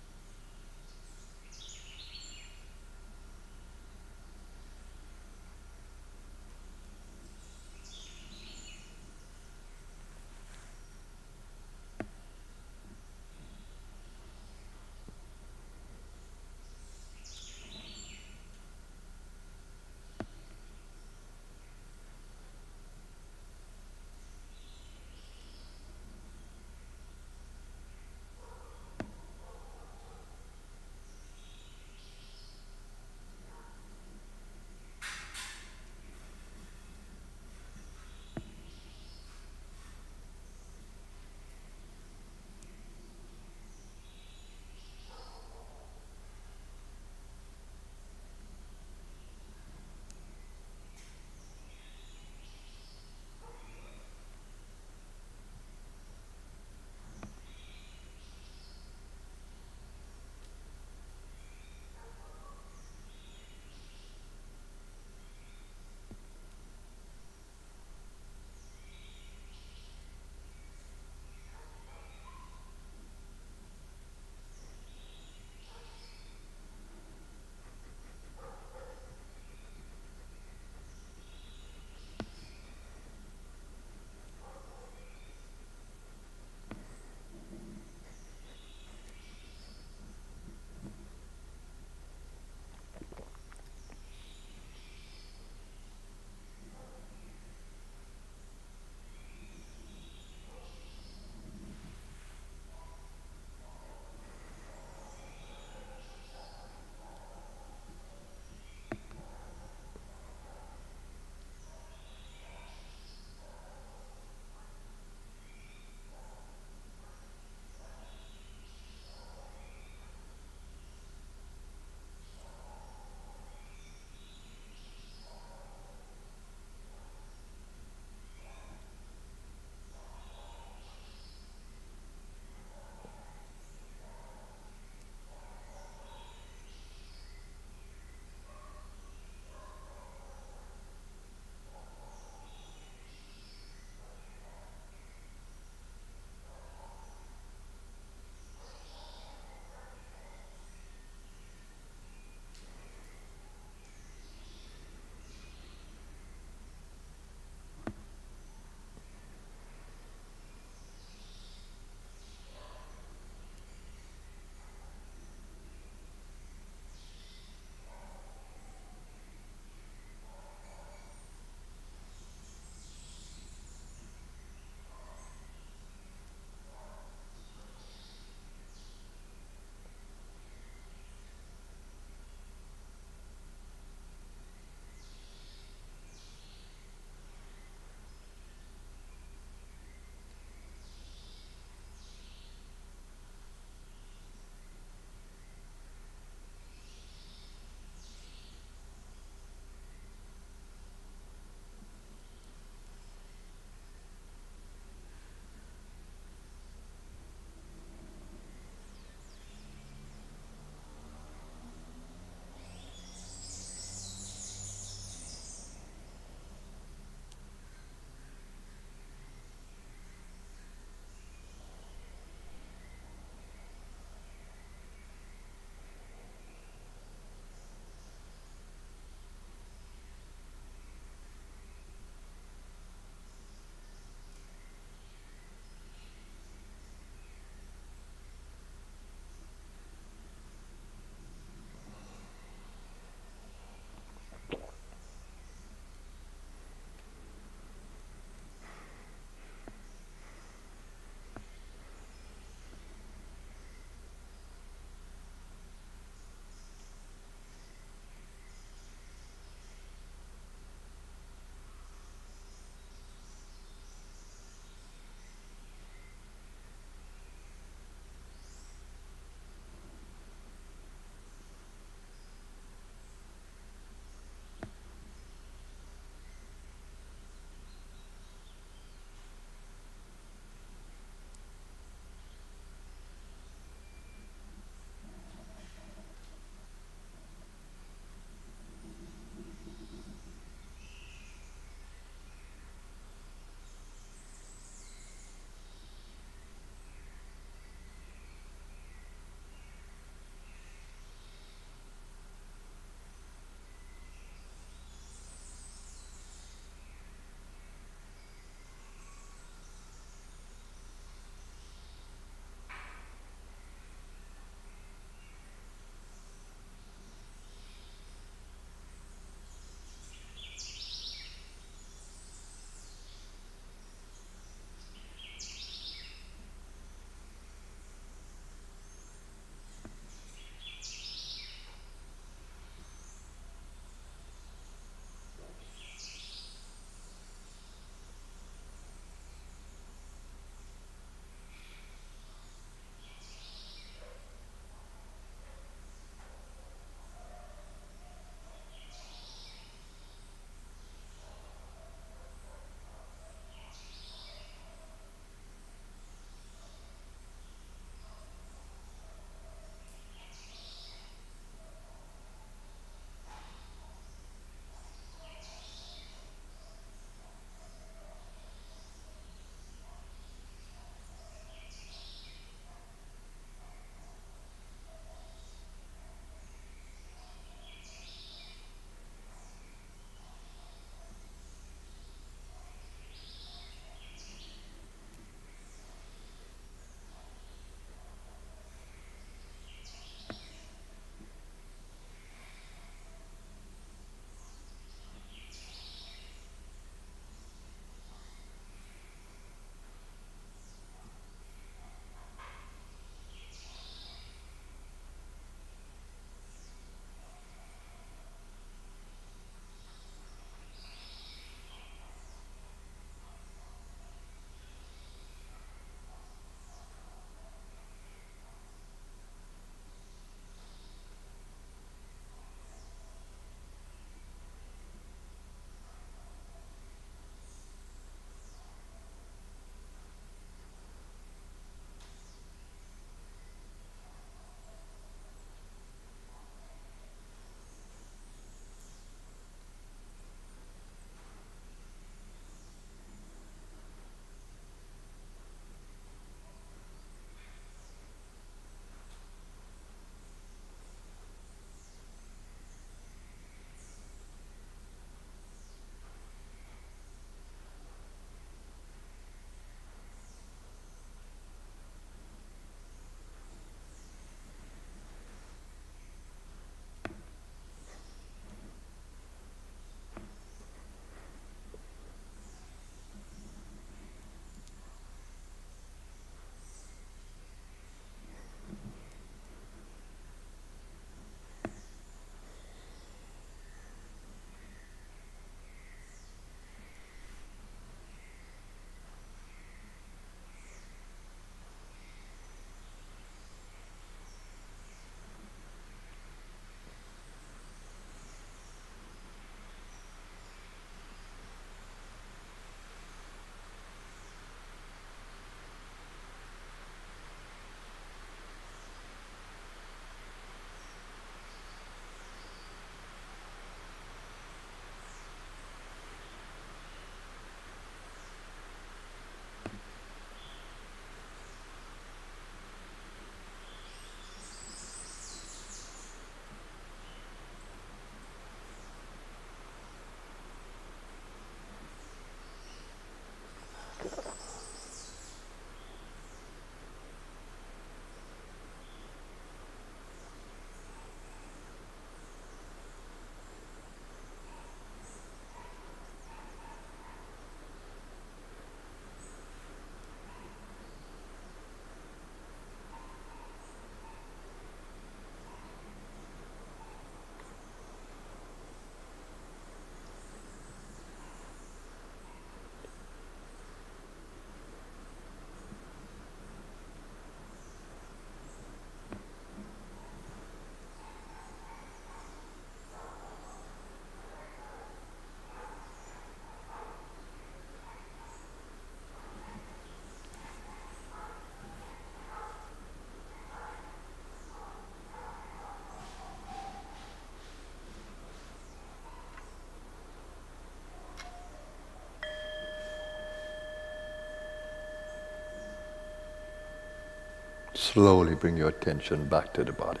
slowly bring your attention back to the body,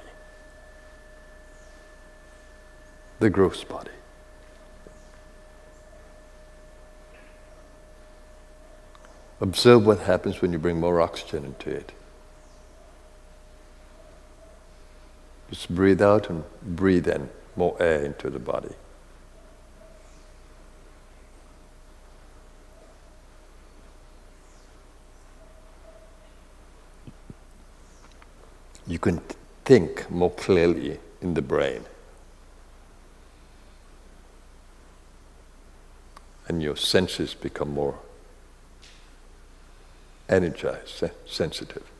the gross body. Observe what happens when you bring more oxygen into it. Just breathe out and breathe in more air into the body. You can think more clearly in the brain. And your senses become more energized, sensitive.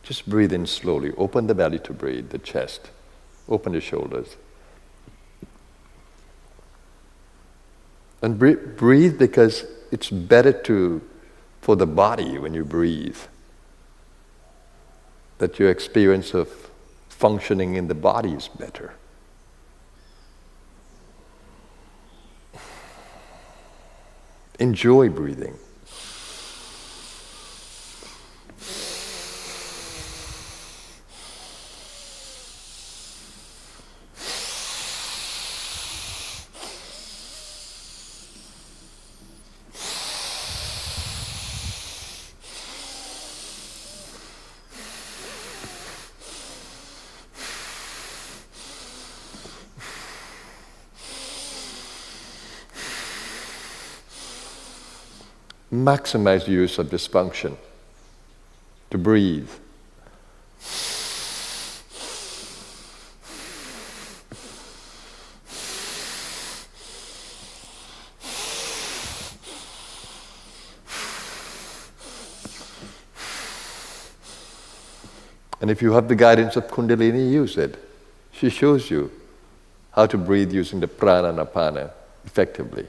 Just breathe in slowly. Open the belly to breathe, the chest. Open the shoulders. And breathe because it's better for the body when you breathe. That your experience of functioning in the body is better. Enjoy breathing. Maximize the use of this function to breathe. And if you have the guidance of Kundalini, use it. She shows you how to breathe using the prana and apana effectively.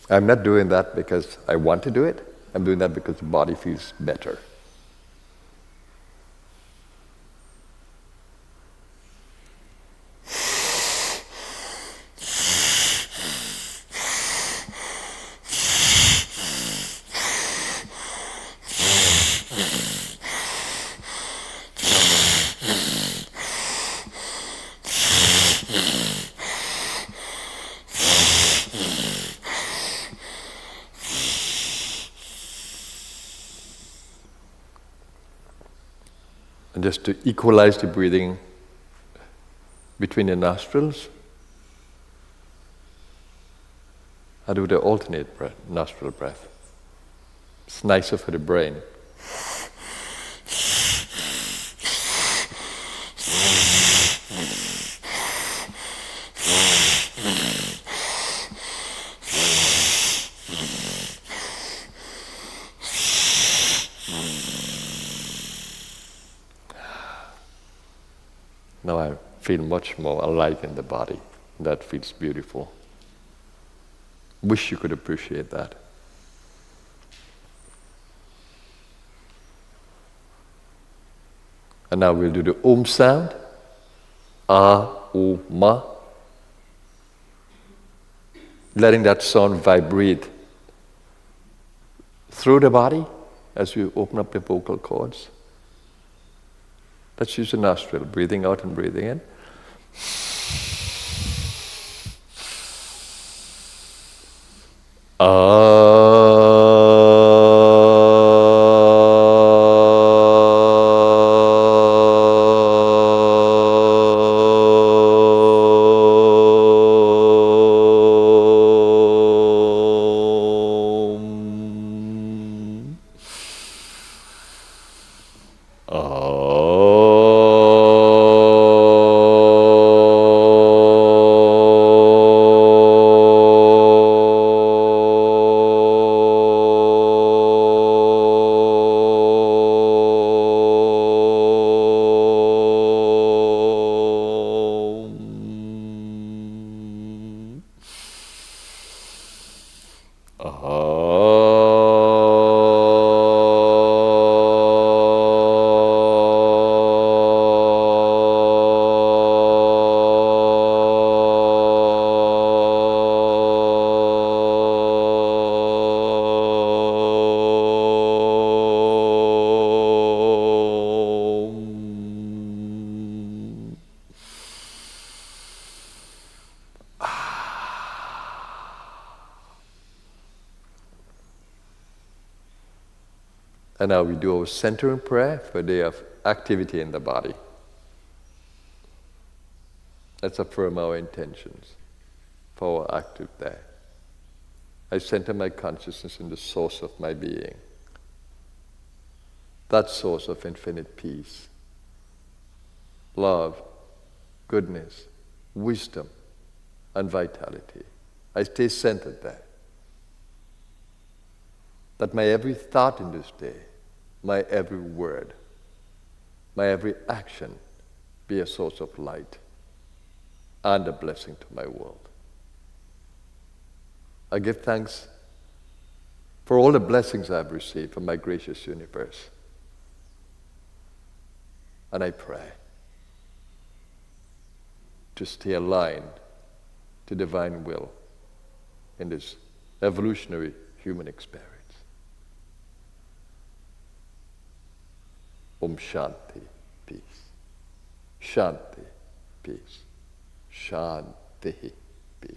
I'm not doing that because I want to do it. I'm doing that because the body feels better. And just to equalize the breathing between the nostrils, I do the alternate breath, nostril breath. It's nicer for the brain. Now I feel much more alive in the body. That feels beautiful. Wish you could appreciate that. And now we'll do the Om sound. Ah, O, Ma. Letting that sound vibrate through the body as you open up the vocal cords. Let's use the nostril, breathing out and breathing in. And now we do our centering prayer for a day of activity in the body. Let's affirm our intentions for our active day. I center my consciousness in the source of my being, that source of infinite peace, love, goodness, wisdom, and vitality. I stay centered there. That my every thought in this day, my every word, my every action be a source of light and a blessing to my world. I give thanks for all the blessings I've received from my gracious universe. And I pray to stay aligned to divine will in this evolutionary human experience. Om Shanti, peace. Shanti, peace. Shanti, peace.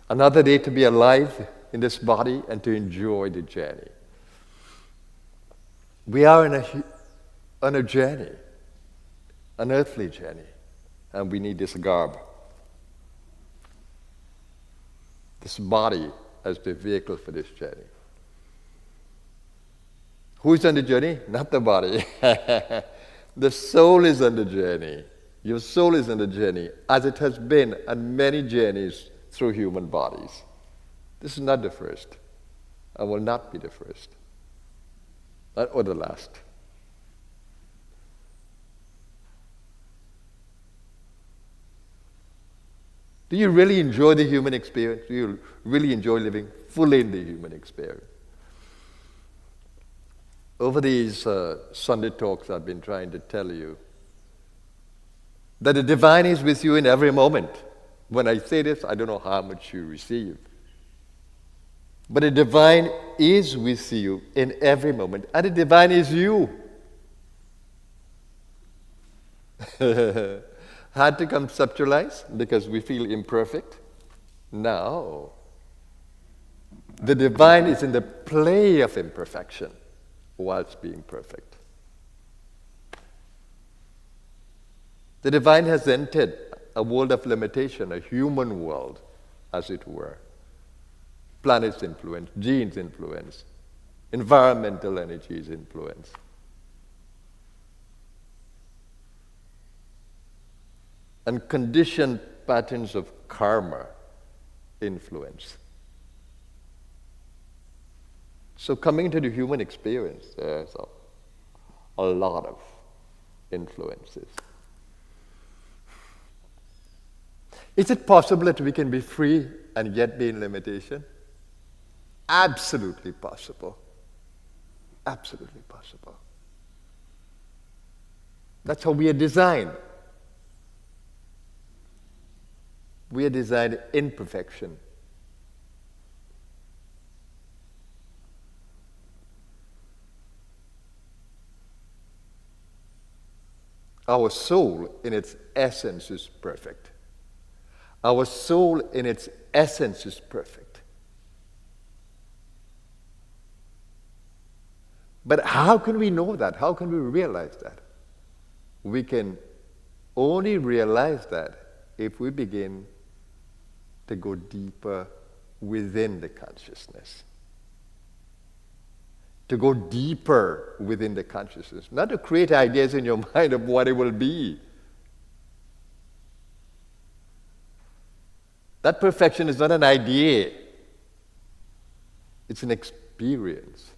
Another day to be alive in this body and to enjoy the journey. We are on a journey, an earthly journey, and we need this garb, this body as the vehicle for this journey. Who is on the journey? Not the body. The soul is on the journey. Your soul is on the journey, as it has been on many journeys through human bodies. This is not the first, and will not be the first, or the last. Do you really enjoy the human experience? Do you really enjoy living fully in the human experience? Over these Sunday talks, I've been trying to tell you that the divine is with you in every moment. When I say this, I don't know how much you receive. But the divine is with you in every moment, and the divine is you. Hard to conceptualize because we feel imperfect? No. The divine is in the play of imperfection whilst being perfect. The divine has entered a world of limitation, a human world, as it were. Planet's influence, genes' influence, environmental energies' influence. And conditioned patterns of karma influence. So coming to the human experience, there's a lot of influences. Is it possible that we can be free and yet be in limitation? Absolutely possible. Absolutely possible. That's how we are designed. We are designed in perfection. Our soul in its essence is perfect. Our soul in its essence is perfect. But how can we know that? How can we realize that? We can only realize that if we begin to go deeper within the consciousness. To go deeper within the consciousness. Not to create ideas in your mind of what it will be. That perfection is not an idea. It's an experience.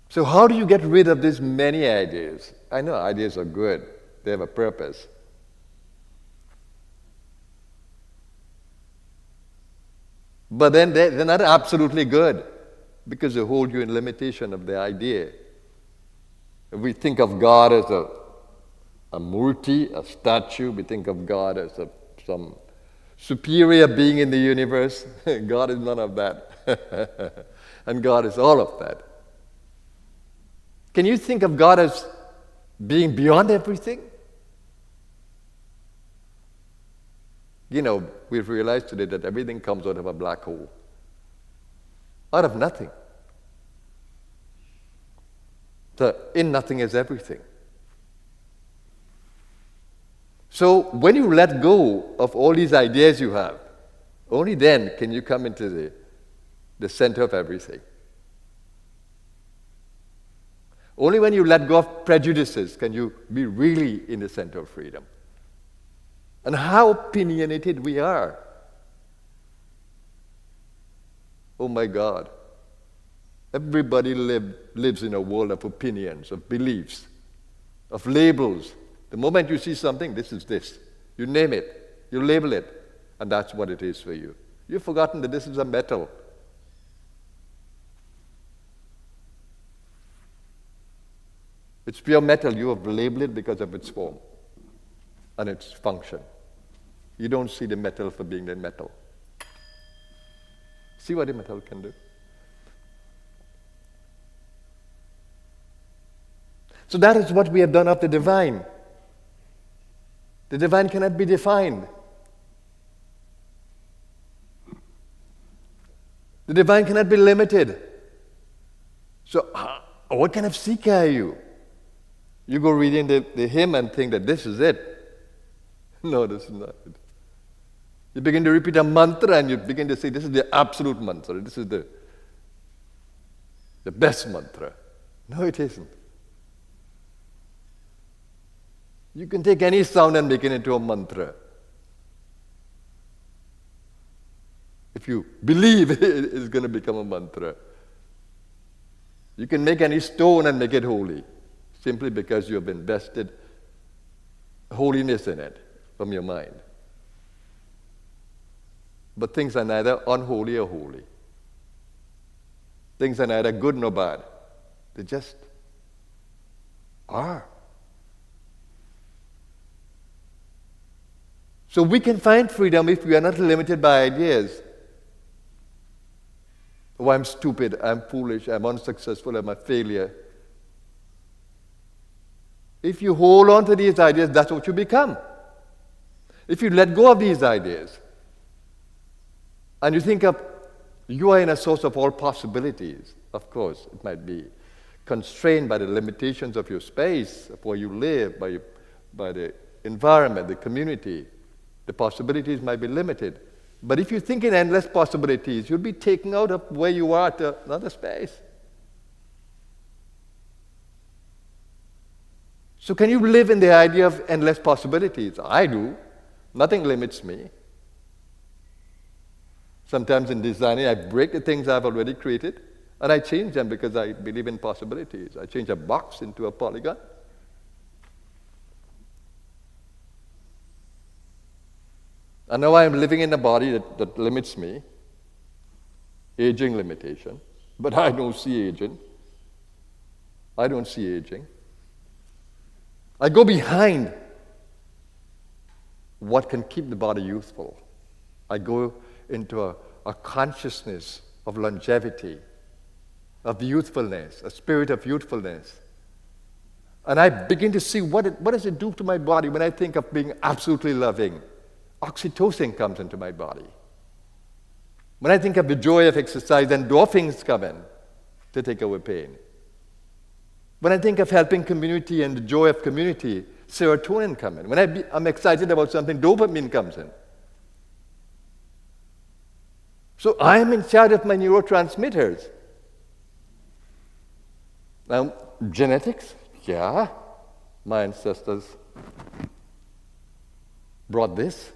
So how do you get rid of these many ideas? I know ideas are good. They have a purpose. But then they're not absolutely good because they hold you in limitation of the idea. If we think of God as a murti, a statue, we think of God as some superior being in the universe. God is none of that. And God is all of that. Can you think of God as being beyond everything? We've realized today that everything comes out of a black hole. Out of nothing. So in nothing is everything. So when you let go of all these ideas you have, only then can you come into the center of everything. Only when you let go of prejudices can you be really in the center of freedom. And how opinionated we are. Oh my God. Everybody lives in a world of opinions, of beliefs, of labels. The moment you see something, this is this. You name it, you label it, and that's what it is for you. You've forgotten that this is a metal. It's pure metal. You have labeled it because of its form and its function. You don't see the metal for being the metal. See what the metal can do? So that is what we have done of the divine. The divine cannot be defined. The divine cannot be limited. So what kind of seeker are you? You go reading the hymn and think that this is it. No, this is not it. You begin to repeat a mantra and you begin to say, this is the absolute mantra. This is the best mantra. No, it isn't. You can take any sound and make it into a mantra. If you believe it is going to become a mantra. You can make any stone and make it holy, simply because you have invested holiness in it from your mind. But things are neither unholy or holy. Things are neither good nor bad. They just are. So we can find freedom if we are not limited by ideas. Oh, I'm stupid, I'm foolish, I'm unsuccessful, I'm a failure. If you hold on to these ideas, that's what you become. If you let go of these ideas, and you think of you are in a source of all possibilities, of course, it might be constrained by the limitations of your space, of where you live, by the environment, the community. The possibilities might be limited. But if you think in endless possibilities, you'll be taken out of where you are to another space. So can you live in the idea of endless possibilities? I do. Nothing limits me. Sometimes in designing, I break the things I've already created, and I change them because I believe in possibilities. I change a box into a polygon. And now I am living in a body that limits me, aging limitation, but I don't see aging. I don't see aging. I go behind what can keep the body youthful. I go into a consciousness of longevity, of youthfulness, a spirit of youthfulness. And I begin to see what does it do to my body when I think of being absolutely loving. Oxytocin comes into my body. When I think of the joy of exercise, endorphins come in to take away pain. When I think of helping community and the joy of community, serotonin comes in. When I'm excited about something, dopamine comes in. So I am in charge of my neurotransmitters. Now, genetics, yeah, my ancestors brought this.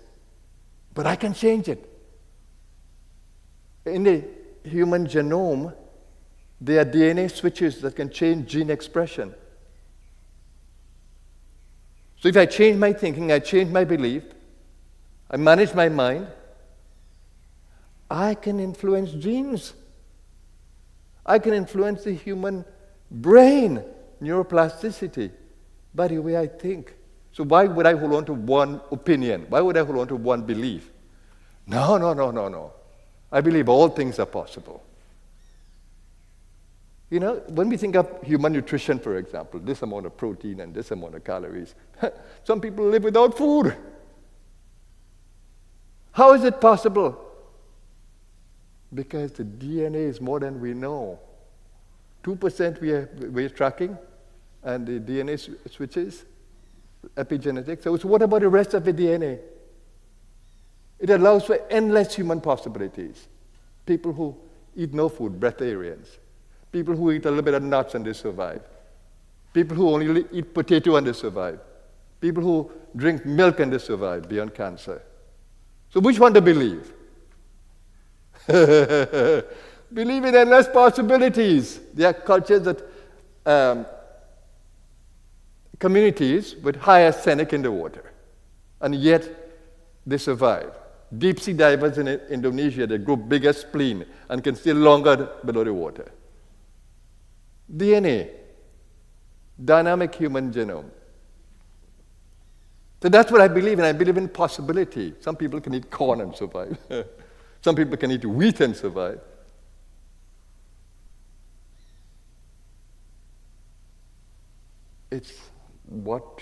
But I can change it. In the human genome, there are DNA switches that can change gene expression. So if I change my thinking, I change my belief, I manage my mind, I can influence genes. I can influence the human brain, neuroplasticity, by the way I think. So why would I hold on to one opinion? Why would I hold on to one belief? No. I believe all things are possible. When we think of human nutrition, for example, this amount of protein and this amount of calories, some people live without food. How is it possible? Because the DNA is more than we know. 2% we're tracking, and the DNA switches, epigenetics. So what about the rest of the DNA? It allows for endless human possibilities. People who eat no food, breatharians. People who eat a little bit of nuts and they survive. People who only eat potato and they survive. People who drink milk and they survive beyond cancer. So which one to believe? Believe in endless possibilities. There are cultures that, communities with high arsenic in the water, and yet they survive. Deep sea divers in Indonesia, they grow bigger spleen and can stay longer below the water. DNA, dynamic human genome. So that's what I believe in. I believe in possibility. Some people can eat corn and survive. Some people can eat wheat and survive. It's what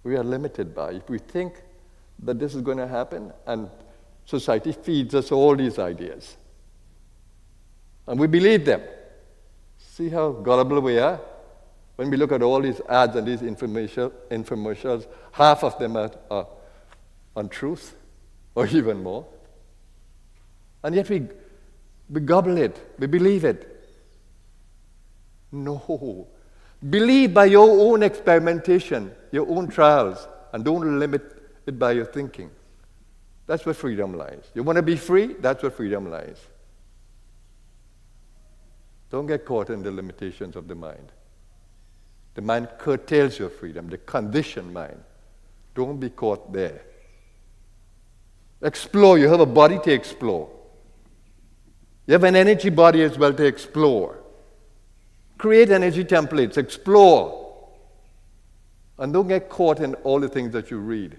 we are limited by. If we think that this is going to happen, and society feeds us all these ideas, and we believe them. See how gullible we are? When we look at all these ads and these infomercials, half of them are untruth, or even more. And yet we gobble it, we believe it. No. Believe by your own experimentation, your own trials, and don't limit it by your thinking. That's where freedom lies. You want to be free? That's where freedom lies. Don't get caught in the limitations of the mind. The mind curtails your freedom, the conditioned mind. Don't be caught there. Explore. You have a body to explore. You have an energy body as well to explore. Create energy templates, explore. And don't get caught in all the things that you read.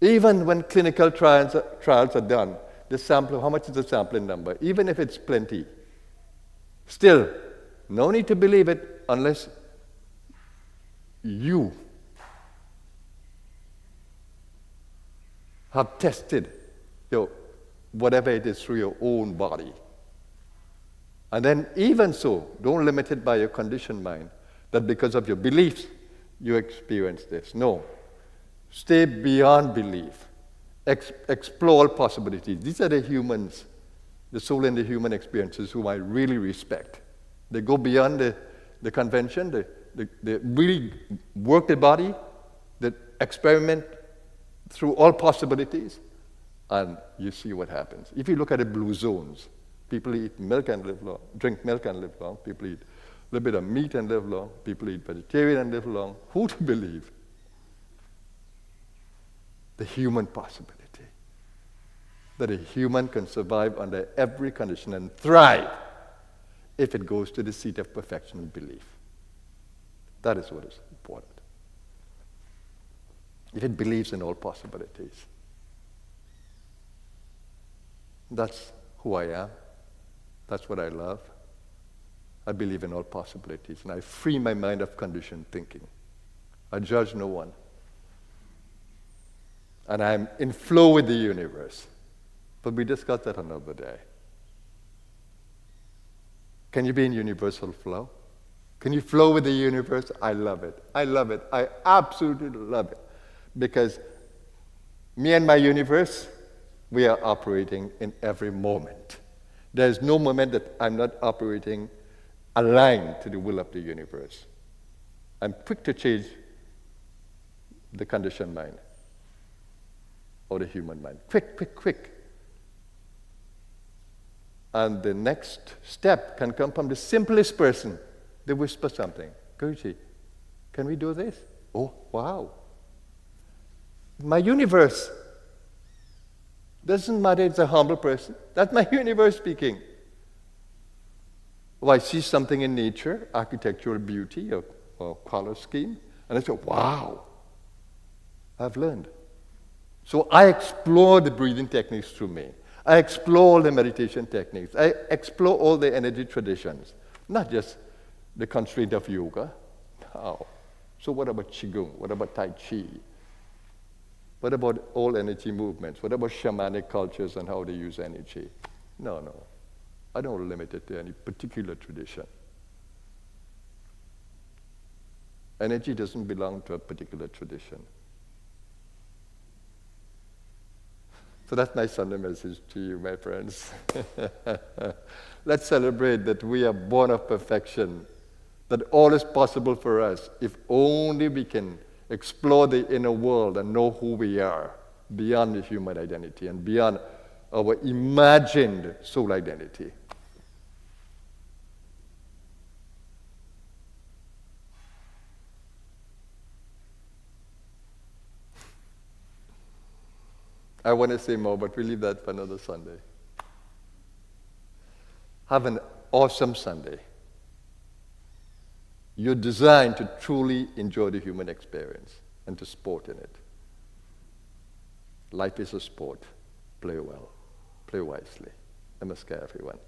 Even when clinical trials are done, the sample, how much is the sampling number? Even if it's plenty, still, no need to believe it unless you have tested whatever it is through your own body. And then even so, don't limit it by your conditioned mind, that because of your beliefs, you experience this. No. Stay beyond belief. Explore possibilities. These are the humans, the soul and the human experiences whom I really respect. They go beyond the convention. They really work the body. They experiment through all possibilities. And you see what happens. If you look at the blue zones, people eat milk and live long, drink milk and live long. People eat a little bit of meat and live long. People eat vegetarian and live long. Who to believe? The human possibility. That a human can survive under every condition and thrive if it goes to the seat of perfection and belief. That is what is important. If it believes in all possibilities. That's who I am. That's what I love. I believe in all possibilities, and I free my mind of conditioned thinking. I judge no one. And I'm in flow with the universe. But we discuss that another day. Can you be in universal flow? Can you flow with the universe? I love it. I love it. I absolutely love it. Because me and my universe, we are operating in every moment. There's no moment that I'm not operating aligned to the will of the universe. I'm quick to change the conditioned mind or the human mind. Quick, quick, quick. And the next step can come from the simplest person. They whisper something. Guruji, can we do this? Oh, wow. My universe. Doesn't matter, it's a humble person. That's my universe speaking. Oh, I see something in nature, architectural beauty or color scheme, and I say, wow, I've learned. So I explore the breathing techniques through me. I explore the meditation techniques. I explore all the energy traditions, not just the constraint of yoga. No. So what about Qigong? What about Tai Chi? What about all energy movements? What about shamanic cultures and how they use energy? No. I don't limit it to any particular tradition. Energy doesn't belong to a particular tradition. So that's my Sunday message to you, my friends. Let's celebrate that we are born of perfection, that all is possible for us if only we can explore the inner world and know who we are beyond the human identity and beyond our imagined soul identity. I want to say more, but we'll leave that for another Sunday. Have an awesome Sunday. You're designed to truly enjoy the human experience and to sport in it. Life is a sport. Play well. Play wisely. Namaskar, everyone.